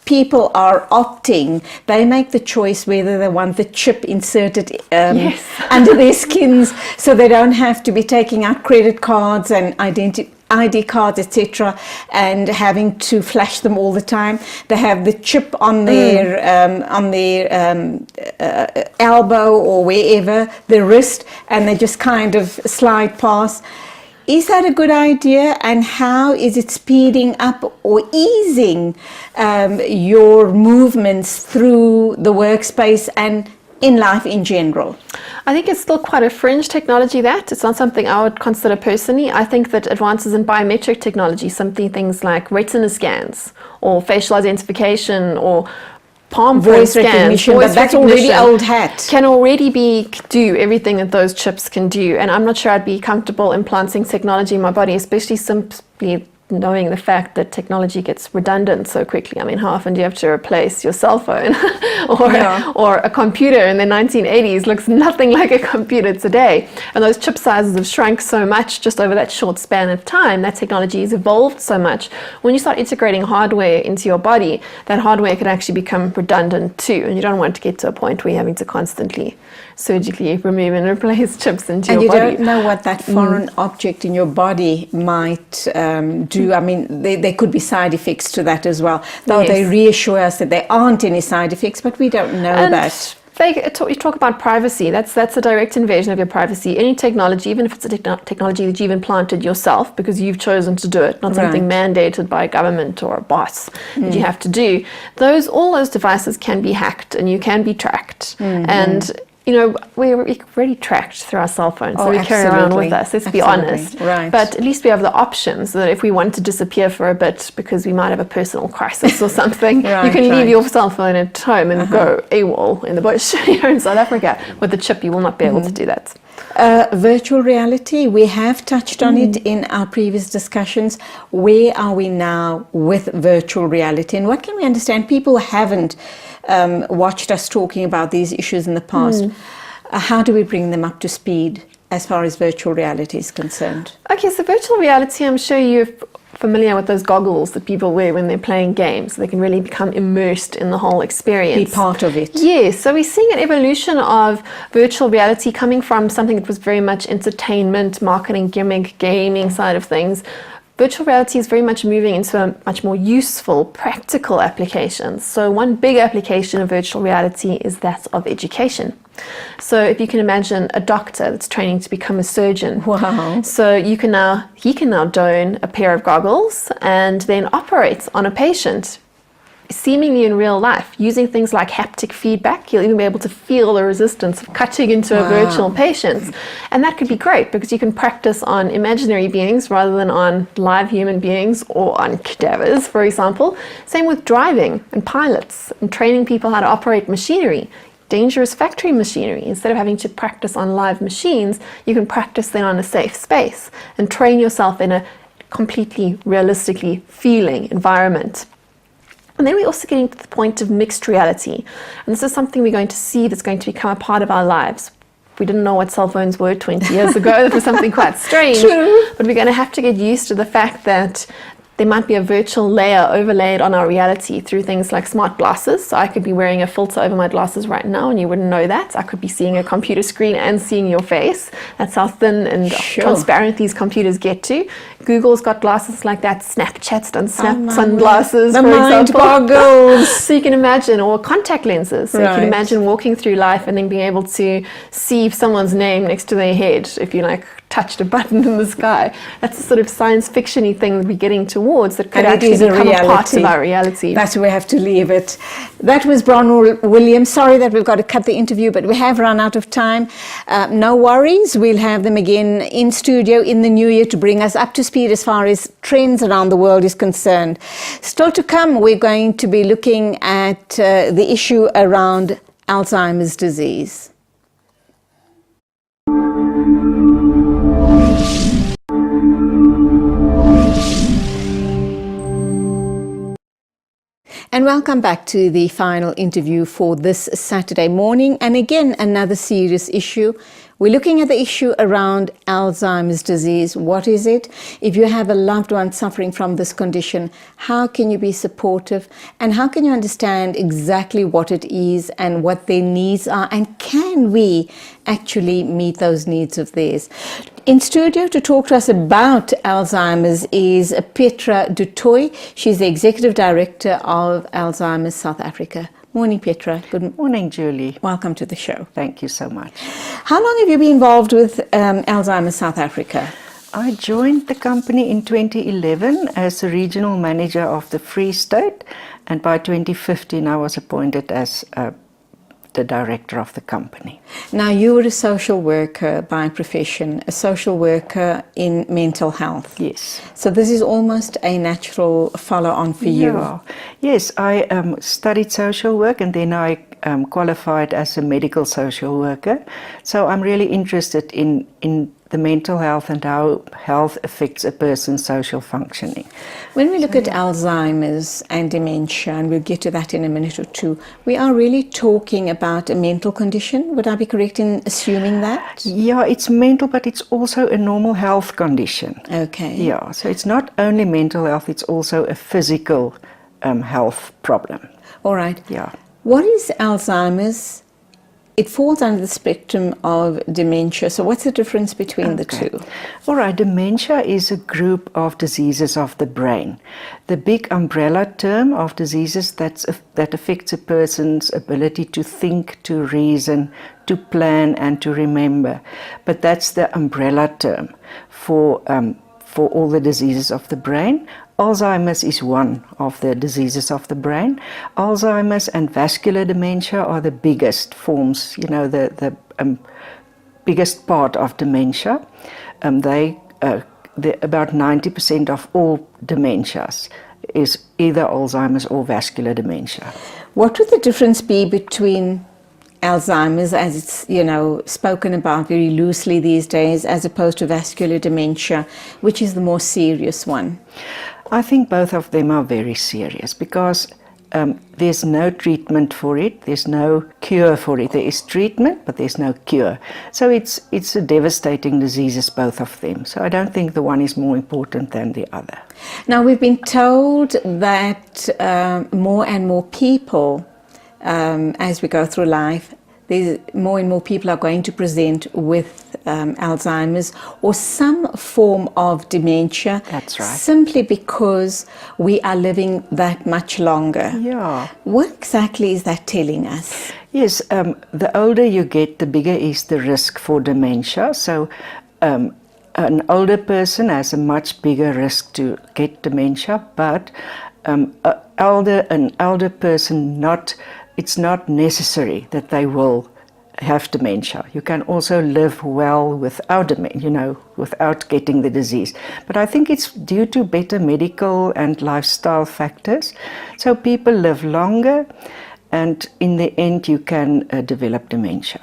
people are opting. They make the choice whether they want the chip inserted under their skins, so they don't have to be taking out credit cards and ID cards, etc., and having to flash them all the time. They have the chip on their elbow or wherever, the wrist, and they just kind of slide past. Is that a good idea, and how is it speeding up or easing your movements through the workspace and in life in general? I think it's still quite a fringe technology. It's not something I would consider personally. I think that advances in biometric technology, things like retina scans or facial identification or palm voice scans, recognition, but that's already old hat. Can already do everything that those chips can do. And I'm not sure I'd be comfortable implanting technology in my body, especially simply knowing the fact that technology gets redundant so quickly. I mean, how often do you have to replace your cell phone or a computer in the 1980s looks nothing like a computer today. And those chip sizes have shrunk so much just over that short span of time. That technology has evolved so much. When you start integrating hardware into your body, that hardware could actually become redundant too. And you don't want to get to a point where you're having to constantly surgically remove and replace chips into And your you body. don't know what that foreign object in your body might do. I mean, there could be side effects to that as well. Though Yes. they reassure us that there aren't any side effects, but we don't know And that. you talk about privacy. That's a direct invasion of your privacy. Any technology, even if it's a technology that you've implanted yourself because you've chosen to do it, not something mandated by a government or a boss that you have to do. All those devices can be hacked and you can be tracked. And you know, we're already tracked through our cell phones, so we carry around with us, let's be honest. Right. But at least we have the option, so that if we want to disappear for a bit because we might have a personal crisis or something, you can leave your cell phone at home and go AWOL in the bush here in South Africa. With the chip, you will not be able to do that. Virtual reality, we have touched on it in our previous discussions. Where are we now with virtual reality, and what can we understand? People haven't watched us talking about these issues in the past. How do we bring them up to speed as far as virtual reality is concerned? Okay, so virtual reality, I'm sure you're familiar with those goggles that people wear when they're playing games. They can really become immersed in the whole experience. Be part of it. Yes, so we're seeing an evolution of virtual reality coming from something that was very much entertainment, marketing, gimmick, gaming side of things. Virtual reality is very much moving into a much more useful, practical applications. So one big application of virtual reality is that of education. So if you can imagine a doctor that's training to become a surgeon. Wow. So he can now don a pair of goggles and then operate on a patient seemingly in real life, using things like haptic feedback. You'll even be able to feel the resistance of cutting into a virtual patient. And that could be great because you can practice on imaginary beings rather than on live human beings or on cadavers, for example. Same with driving and pilots and training people how to operate machinery. Dangerous factory machinery. Instead of having to practice on live machines, you can practice then on a safe space and train yourself in a completely realistically feeling environment. And then we're also getting to the point of mixed reality. And this is something we're going to see that's going to become a part of our lives. We didn't know what cell phones were 20 years ago. That was something quite strange. True. But we're going to have to get used to the fact that there might be a virtual layer overlaid on our reality through things like smart glasses. So I could be wearing a filter over my glasses right now and you wouldn't know that. I could be seeing a computer screen and seeing your face. That's how thin and transparent these computers get to. Google's got glasses like that. Snapchat's done sunglasses, the for mind example. boggles. So you can imagine, or contact lenses. So you can imagine walking through life and then being able to see someone's name next to their head if you like touched a button in the sky. That's the sort of science fiction-y thing that we're getting towards that could actually become a part of our reality. That's where we have to leave it. That was Bronwyn Williams. Sorry that we've got to cut the interview, but we have run out of time. No worries. We'll have them again in studio in the new year to bring us up to speed as far as trends around the world is concerned. Still to come, we're going to be looking at the issue around Alzheimer's disease. And welcome back to the final interview for this Saturday morning. And again, another serious issue. We're looking at the issue around Alzheimer's disease. What is it? If you have a loved one suffering from this condition, how can you be supportive? And how can you understand exactly what it is and what their needs are? And can we actually meet those needs of theirs? In studio to talk to us about Alzheimer's is Petra du Toit. She's the Executive Director of Alzheimer's South Africa. Morning, Petra. Good morning, Julie. Welcome to the show. Thank you so much. How long have you been involved with Alzheimer's South Africa? I joined the company in 2011 as the regional manager of the Free State, and by 2015 I was appointed as the director of the company. Now, you were a social worker by profession, a social worker in mental health. Yes. So this is almost a natural follow-on for you. Yes, I studied social work and then I qualified as a medical social worker. So I'm really interested in the mental health and how health affects a person's social functioning. When we look at Alzheimer's and dementia, and we'll get to that in a minute or two, we are really talking about a mental condition. Would I be correct in assuming that? Yeah, it's mental, but it's also a normal health condition. Okay. Yeah, so it's not only mental health, it's also a physical health problem. All right. Yeah. What is Alzheimer's it falls under the spectrum of dementia. So what's the difference between the two? All right, dementia is a group of diseases of the brain. The big umbrella term of diseases that affects a person's ability to think, to reason, to plan and to remember. But that's the umbrella term for all the diseases of the brain. Alzheimer's is one of the diseases of the brain. Alzheimer's and vascular dementia are the biggest forms, the biggest part of dementia. About 90% of all dementias is either Alzheimer's or vascular dementia. What would the difference be between Alzheimer's, as it's spoken about very loosely these days, as opposed to vascular dementia, which is the more serious one? I think both of them are very serious because there's no treatment for it, there's no cure for it. There is treatment, but there's no cure. So it's a devastating diseases, both of them. So I don't think the one is more important than the other. Now, we've been told that more and more people, as we go through life, more and more people are going to present with Alzheimer's or some form of dementia. That's right. Simply because we are living that much longer. Yeah. What exactly is that telling us? Yes, the older you get, the bigger is the risk for dementia. So an older person has a much bigger risk to get dementia, but an elder person, it's not necessary that they will have dementia. You can also live well without dementia, without getting the disease. But I think it's due to better medical and lifestyle factors. So people live longer, and in the end you can develop dementia.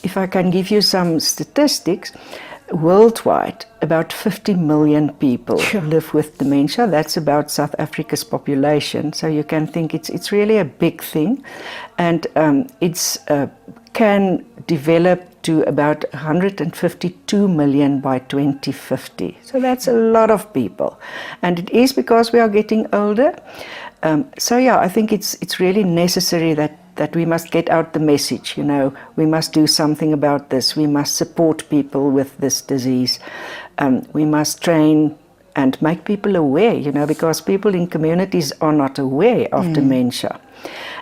If I can give you some statistics, worldwide, about 50 million people live with dementia. That's about South Africa's population. So you can think it's really a big thing, and it's can develop to about 152 million by 2050. So that's a lot of people, and it is because we are getting older. I think it's really necessary that we must get out the message, we must do something about this. We must support people with this disease. We must train and make people aware, because people in communities are not aware of dementia.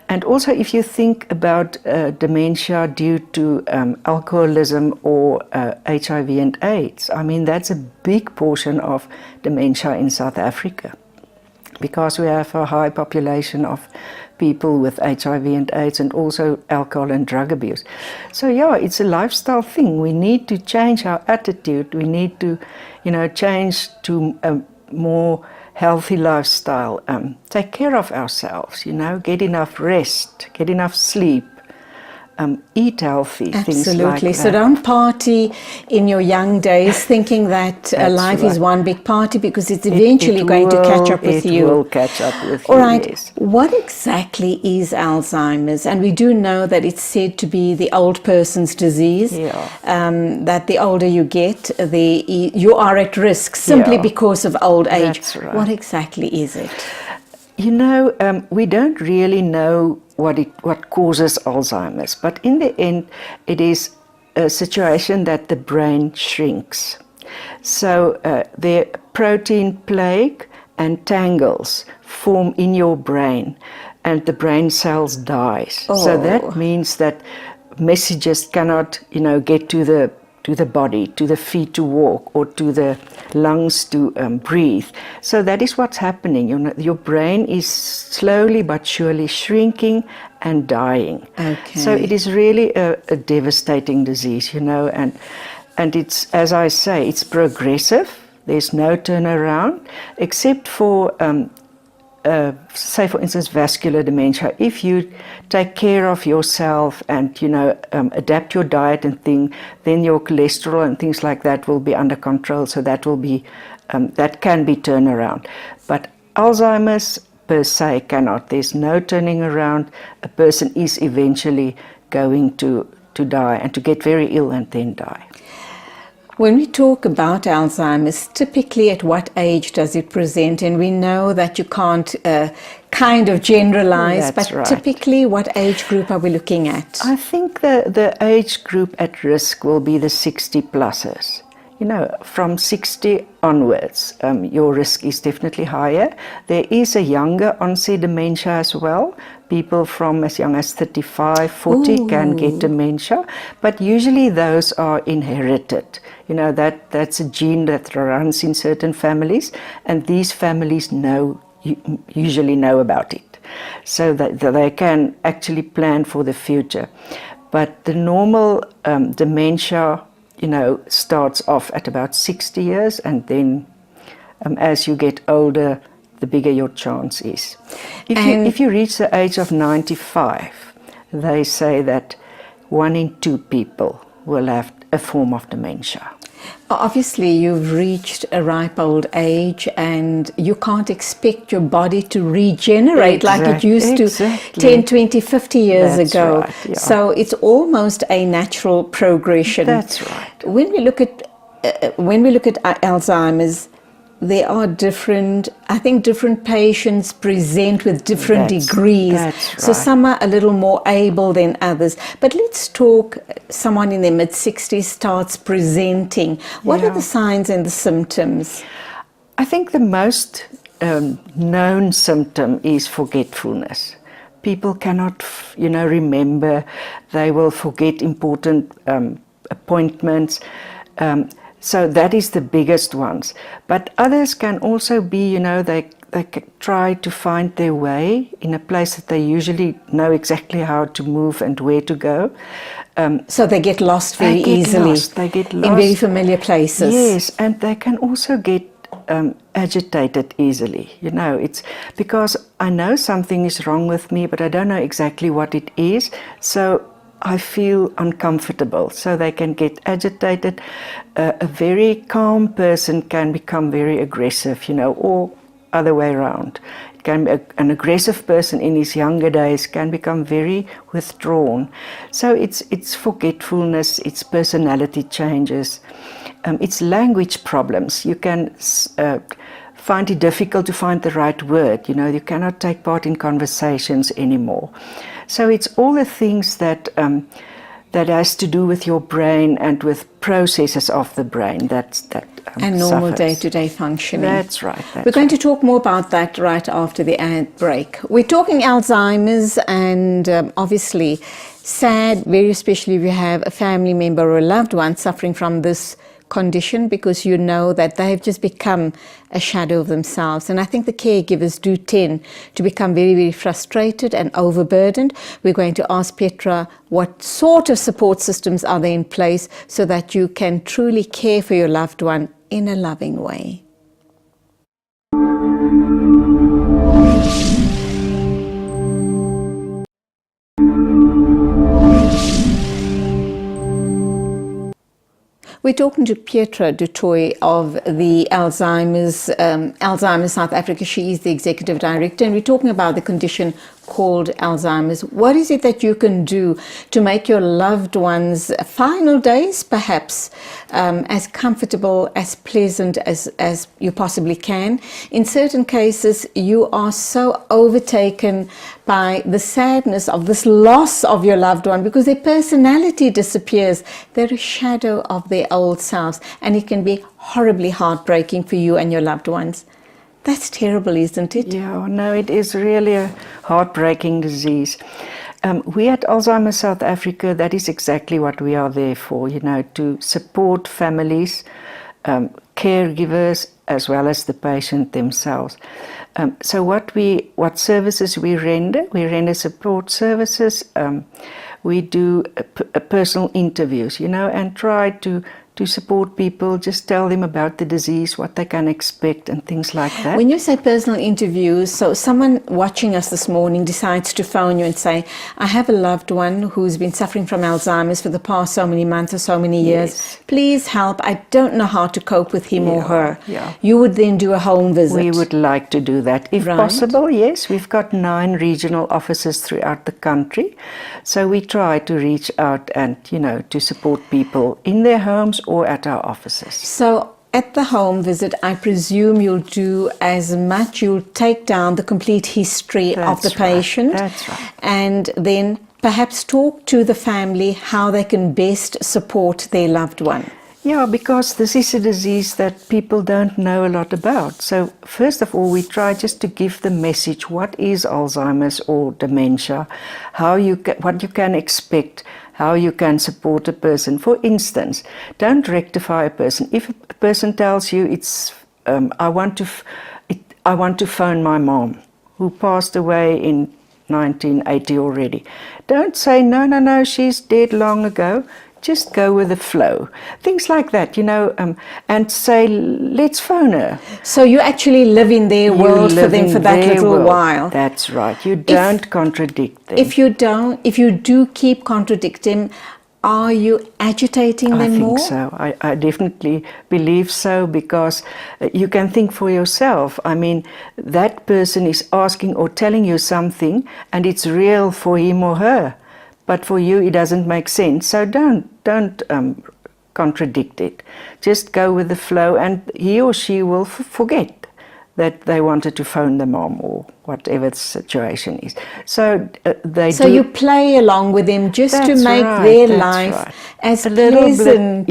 And also, if you think about dementia due to alcoholism or HIV and AIDS, that's a big portion of dementia in South Africa, because we have a high population of people with HIV and AIDS and also alcohol and drug abuse. So it's a lifestyle thing. We need to change our attitude. We need to, change to a more healthy lifestyle. Take care of ourselves, get enough rest, get enough sleep. Eat healthy, things like that. So don't party in your young days thinking that life is one big party, because it's eventually going to catch up with you. It will catch up with you. All right, yes. What exactly is Alzheimer's? And we do know that it's said to be the old person's disease, that the older you get, you are at risk simply because of old age. That's right. What exactly is it? We don't really know what causes Alzheimer's, but in the end, it is a situation that the brain shrinks. So the protein plaque and tangles form in your brain, and the brain cells die. So that means that messages cannot, get to the body, to the feet to walk, or to the lungs to breathe. So that is what's happening. Your brain is slowly but surely shrinking and dying. Okay. So it is really a devastating disease, and it's, as I say, it's progressive. There's no turnaround, except for say, for instance, vascular dementia. If you take care of yourself and adapt your diet and then your cholesterol and things like that will be under control. So that will be that can be turned around. But Alzheimer's per se cannot. There's no turning around. A person is eventually going to die and to get very ill and then die. When we talk about Alzheimer's, typically at what age does it present? And we know that you can't kind of generalize, That's but right. typically what age group are we looking at? I think the age group at risk will be the 60-plussers. You know, from 60 onwards, your risk is definitely higher. There is a younger onset dementia as well. People from as young as 35, 40 can get dementia, but usually those are inherited. You know, that's a gene that runs in certain families, and these families usually know about it, so that they can actually plan for the future. But the normal dementia, you know, starts off at about 60 years, and then as you get older, the bigger your chance is. If you reach the age of 95, they say that 1 in 2 people will have a form of dementia. Obviously, you've reached a ripe old age and you can't expect your body to regenerate like it used to 10, 20, 50 years ago. Right, yeah. So it's almost a natural progression. That's right. When we look at Alzheimer's, there are different patients present with different degrees. That's right. So some are a little more able than others. But let's talk, someone in their mid-60s starts presenting. What are the signs and the symptoms? I think the most known symptom is forgetfulness. People cannot, remember. They will forget important appointments. So that is the biggest ones. But others can also be, they try to find their way in a place that they usually know exactly how to move and where to go. So they get lost very easily. They get lost in very familiar places. Yes, and they can also get agitated easily. It's because I know something is wrong with me, but I don't know exactly what it is. So I feel uncomfortable, so they can get agitated. A very calm person can become very aggressive, or other way around. It can be an aggressive person in his younger days can become very withdrawn. So it's forgetfulness, it's personality changes, it's language problems. You can find it difficult to find the right word. You cannot take part in conversations anymore. So it's all the things that has to do with your brain and with processes of the brain that and normal suffers. day-to-day functioning. That's right. We're going to talk more about that right after the ad break. We're talking Alzheimer's, and obviously sad, very especially if you have a family member or a loved one suffering from this condition, because you know that they have just become a shadow of themselves. And I think the caregivers do tend to become very, very frustrated and overburdened. We're going to ask Petra what sort of support systems are there in place so that you can truly care for your loved one in a loving way. We're talking to Petra du Toit of the Alzheimer's South Africa. She is the executive director, and we're talking about the condition called Alzheimer's. What is it that you can do to make your loved ones' final days perhaps as comfortable, as pleasant as you possibly can? In certain cases, you are so overtaken by the sadness of this loss of your loved one because their personality disappears. They're a shadow of their old selves, and it can be horribly heartbreaking for you and your loved ones. That's terrible, isn't it? Yeah, no, it is really a heartbreaking disease. We at Alzheimer's South Africa, that is exactly what we are there for, to support families, caregivers, as well as the patient themselves. So what services we render support services. We do personal interviews, and try to support people, just tell them about the disease, what they can expect and things like that. When you say personal interviews, so someone watching us this morning decides to phone you and say, I have a loved one who's been suffering from Alzheimer's for the past so many months or so many years. Yes. Please help. I don't know how to cope with him or her. Yeah. You would then do a home visit. We would like to do that. If possible, yes. We've got 9 regional offices throughout the country. So we try to reach out and, to support people in their homes or at our offices. So at the home visit, I presume you'll do as much, you'll take down the complete history of the patient. That's right. And then perhaps talk to the family how they can best support their loved one. Yeah, because this is a disease that people don't know a lot about. So first of all, we try just to give the message, what is Alzheimer's or dementia, what you can expect, how you can support a person. For instance, don't rectify a person. If a person tells you, I want to phone my mom, who passed away in 1980 already. Don't say, no, she's dead long ago. Just go with the flow. Things like that, and say, let's phone her. So you actually live in their world for them for that little while. That's right. You don't contradict them. If you do keep contradicting, are you agitating them more? I think so. I definitely believe so, because you can think for yourself. I mean, that person is asking or telling you something and it's real for him or her. But for you, it doesn't make sense. So don't contradict it. Just go with the flow, and he or she will forget that they wanted to phone the mom or whatever the situation is. So So you play along with them just to make their life as pleasant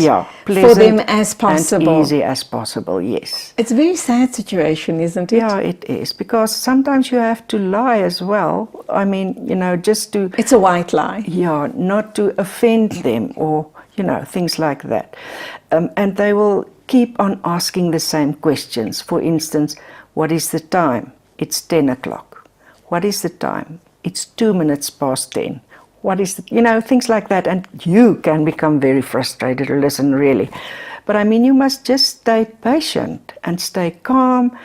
for them as possible. And easy as possible, yes. It's a very sad situation, isn't it? Yeah, it is. Because sometimes you have to lie as well. I mean, just to... It's a white lie. Yeah, not to offend them or, things like that. And they will keep on asking the same questions. For instance, what is the time? It's 10 o'clock. What is the time? It's 2 minutes past 10. What is the, things like that. And you can become very frustrated to listen, really. But I mean, you must just stay patient and stay calm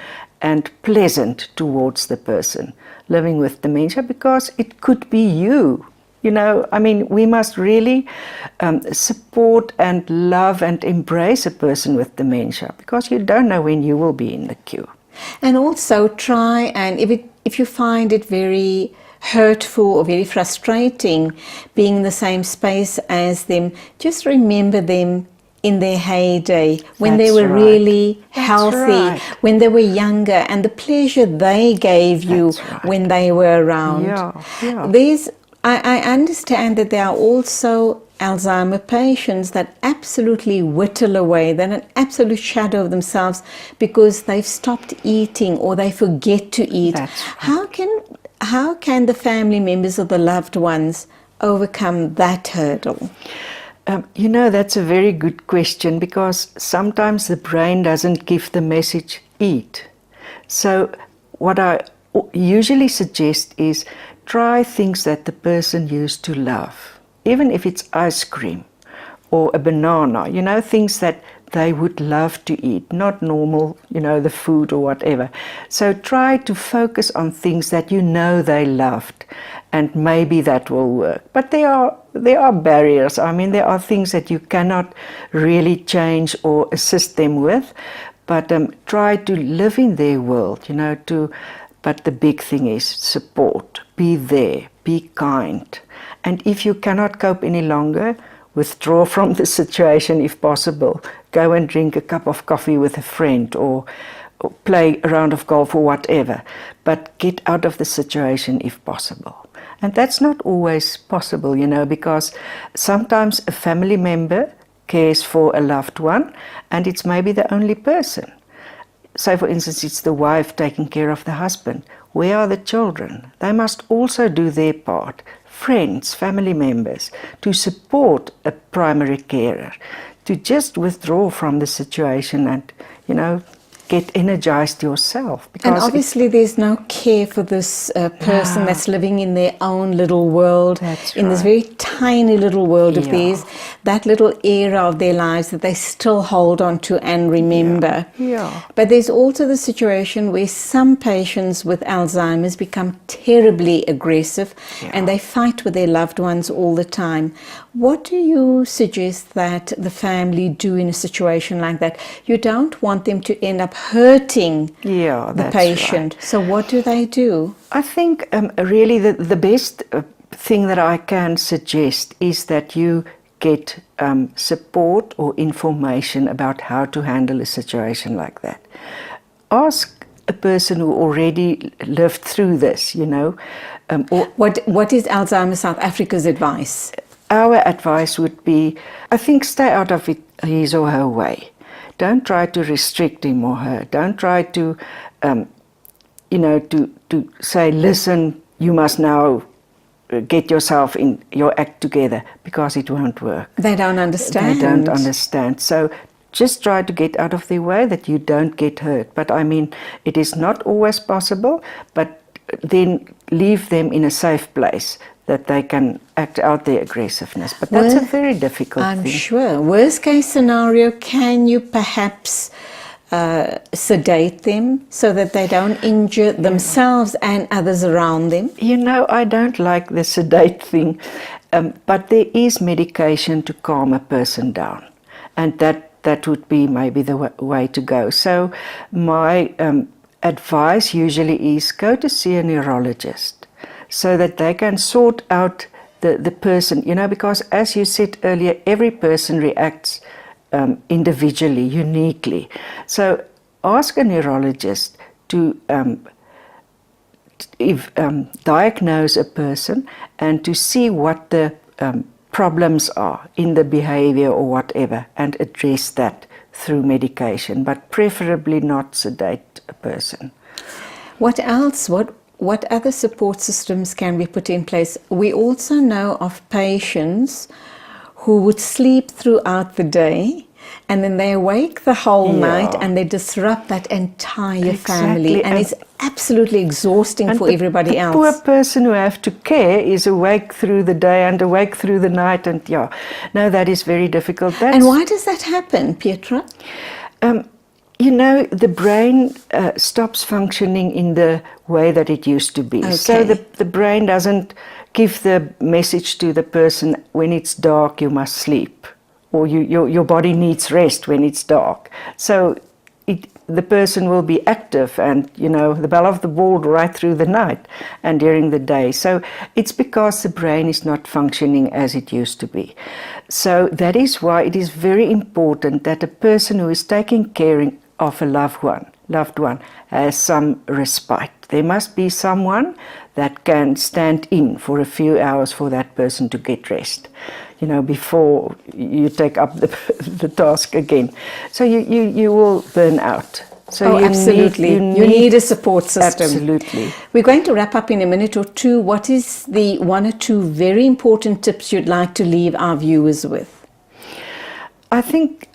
and pleasant towards the person living with dementia, because it could be you. I mean, we must really support and love and embrace a person with dementia, because you don't know when you will be in the queue. And also try, and if you find it very hurtful or very frustrating being in the same space as them, just remember them in their heyday, when they were really healthy, when they were younger, and the pleasure they gave you when they were around. I understand that there are also Alzheimer patients that absolutely whittle away, they're an absolute shadow of themselves because they've stopped eating or they forget to eat. How can the family members or the loved ones overcome that hurdle? That's a very good question, because sometimes the brain doesn't give the message, eat. So what I usually suggest is try things that the person used to love, even if it's ice cream or a banana, things that they would love to eat, not normal, the food or whatever. So try to focus on things that they loved, and maybe that will work. But there are barriers. I mean, there are things that you cannot really change or assist them with, but try to live in their world, but the big thing is support, be there, be kind. And if you cannot cope any longer, withdraw from the situation if possible. Go and drink a cup of coffee with a friend, or play a round of golf or whatever. But get out of the situation if possible. And that's not always possible, because sometimes a family member cares for a loved one and it's maybe the only person. So, for instance, it's the wife taking care of the husband. Where are the children? They must also do their part. Friends, family members, to support a primary carer, to just withdraw from the situation and, get energized yourself. And obviously there's no care for this person that's living in their own little world, in this very tiny little world of theirs, that little era of their lives that they still hold on to and remember. But there's also the situation where some patients with Alzheimer's become terribly aggressive and they fight with their loved ones all the time. What do you suggest that the family do in a situation like that? You don't want them to end up hurting the patient. So what do they do? I think really the best thing that I can suggest is that you get support or information about how to handle a situation like that. Ask a person who already lived through this, or What is Alzheimer South Africa's advice? our advice would be, I think, stay out of his or her way. Don't try to restrict him or her. Don't try to, to say, listen, you must now get yourself in your act together, because it won't work. They don't understand. They don't understand. So just try to get out of their way that you don't get hurt. But I mean, it is not always possible, but then leave them in a safe place that they can act out their aggressiveness. But that's a very difficult thing. I'm sure. Worst case scenario, can you perhaps sedate them so that they don't injure themselves and others around them? I don't like the sedate thing, but there is medication to calm a person down, and that would be maybe the way to go. So my advice usually is go to see a neurologist so that they can sort out the person, because as you said earlier, every person reacts individually, uniquely. So ask a neurologist to diagnose a person and to see what the problems are in the behavior or whatever, and address that through medication, but preferably not sedate a person. What else? What other support systems can we put in place? We also know of patients who would sleep throughout the day, and then they awake the whole night and they disrupt that entire family, and it's absolutely exhausting for everybody else. The poor person who have to care is awake through the day and awake through the night, and that is very difficult. And why does that happen, Petra? The brain stops functioning in the way that it used to be. Okay. So the brain doesn't give the message to the person, when it's dark you must sleep, or your body needs rest when it's dark. So the person will be active and, the bell of the ball right through the night and during the day. So it's because the brain is not functioning as it used to be. So that is why it is very important that a person who is taking care of a loved one has some respite. There must be someone that can stand in for a few hours for that person to get rest, before you take up the task again. So you will burn out. So absolutely. You need a support system. Absolutely. We're going to wrap up in a minute or two. What is the one or two very important tips you'd like to leave our viewers with? I think,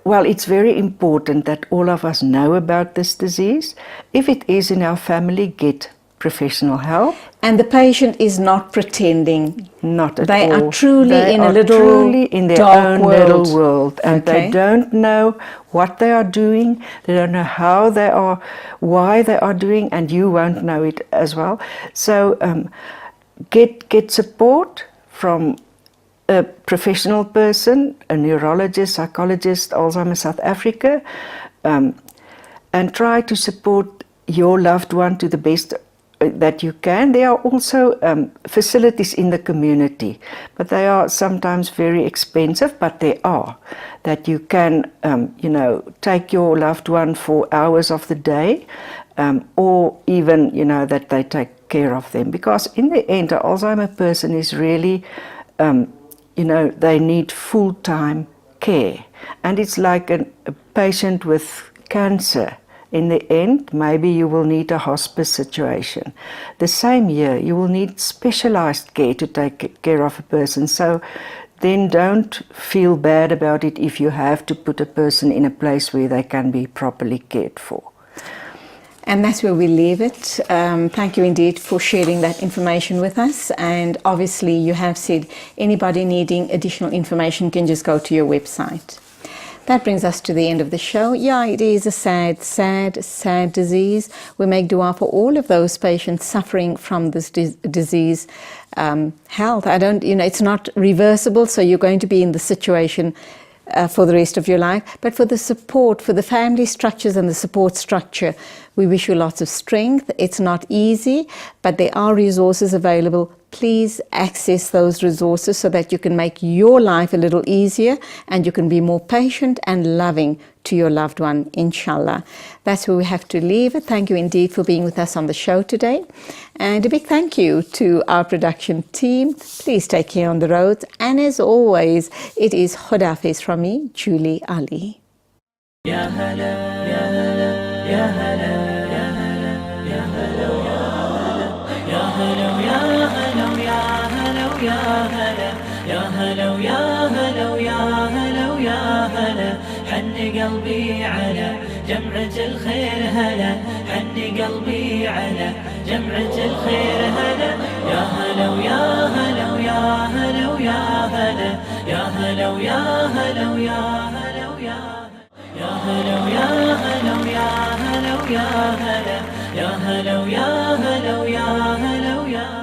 it's very important that all of us know about this disease. If it is in our family, get professional help. And the patient is not pretending. Not at all. They are truly in a little truly in their own little world, and they don't know what they are doing. They don't know how they are, why they are doing, and you won't know it as well. So get support from a professional person, a neurologist, psychologist, Alzheimer South Africa, and try to support your loved one to the best that you can. There are also facilities in the community, but they are sometimes very expensive, but they are, that you can, take your loved one for hours of the day, or even, that they take care of them. Because in the end, an Alzheimer person is really, they need full-time care. And it's like a patient with cancer. In the end, maybe you will need a hospice situation. The same year, you will need specialized care to take care of a person. So then don't feel bad about it if you have to put a person in a place where they can be properly cared for. And that's where we leave it. Thank you indeed for sharing that information with us. And obviously, you have said anybody needing additional information can just go to your website. That brings us to the end of the show. Yeah, it is a sad disease. We make dua for all of those patients suffering from this disease. Health, it's not reversible, so you're going to be in the situation for the rest of your life. But for the support, for the family structures and the support structure, We wish you lots of strength. It's not easy, but there are resources available. Please access those resources so that you can make your life a little easier and you can be more patient and loving to your loved one, inshallah. That's where we have to leave it. Thank you indeed for being with us on the show today. And a big thank you to our production team. Please take care on the roads. And as always, it is Khudafiz from me, Julie Ali. Ya hala, ya hala, ya hala, ya hala, ya hala, ya hala, ya hala, ya hala, ya hala, ya hala, ya hala, ya hala, ya hala. حن قلبي على جمعة الخير هلا، حن قلبي على جمعة الخير هلا. يا هلا ويا هلا ويا هلا ويا هلا، يا هلا ويا هلا ويا هلا ويا يا هلا ويا هلا ويا هلا ويا هلا، يا هلا ويا هلا ويا هلا ويا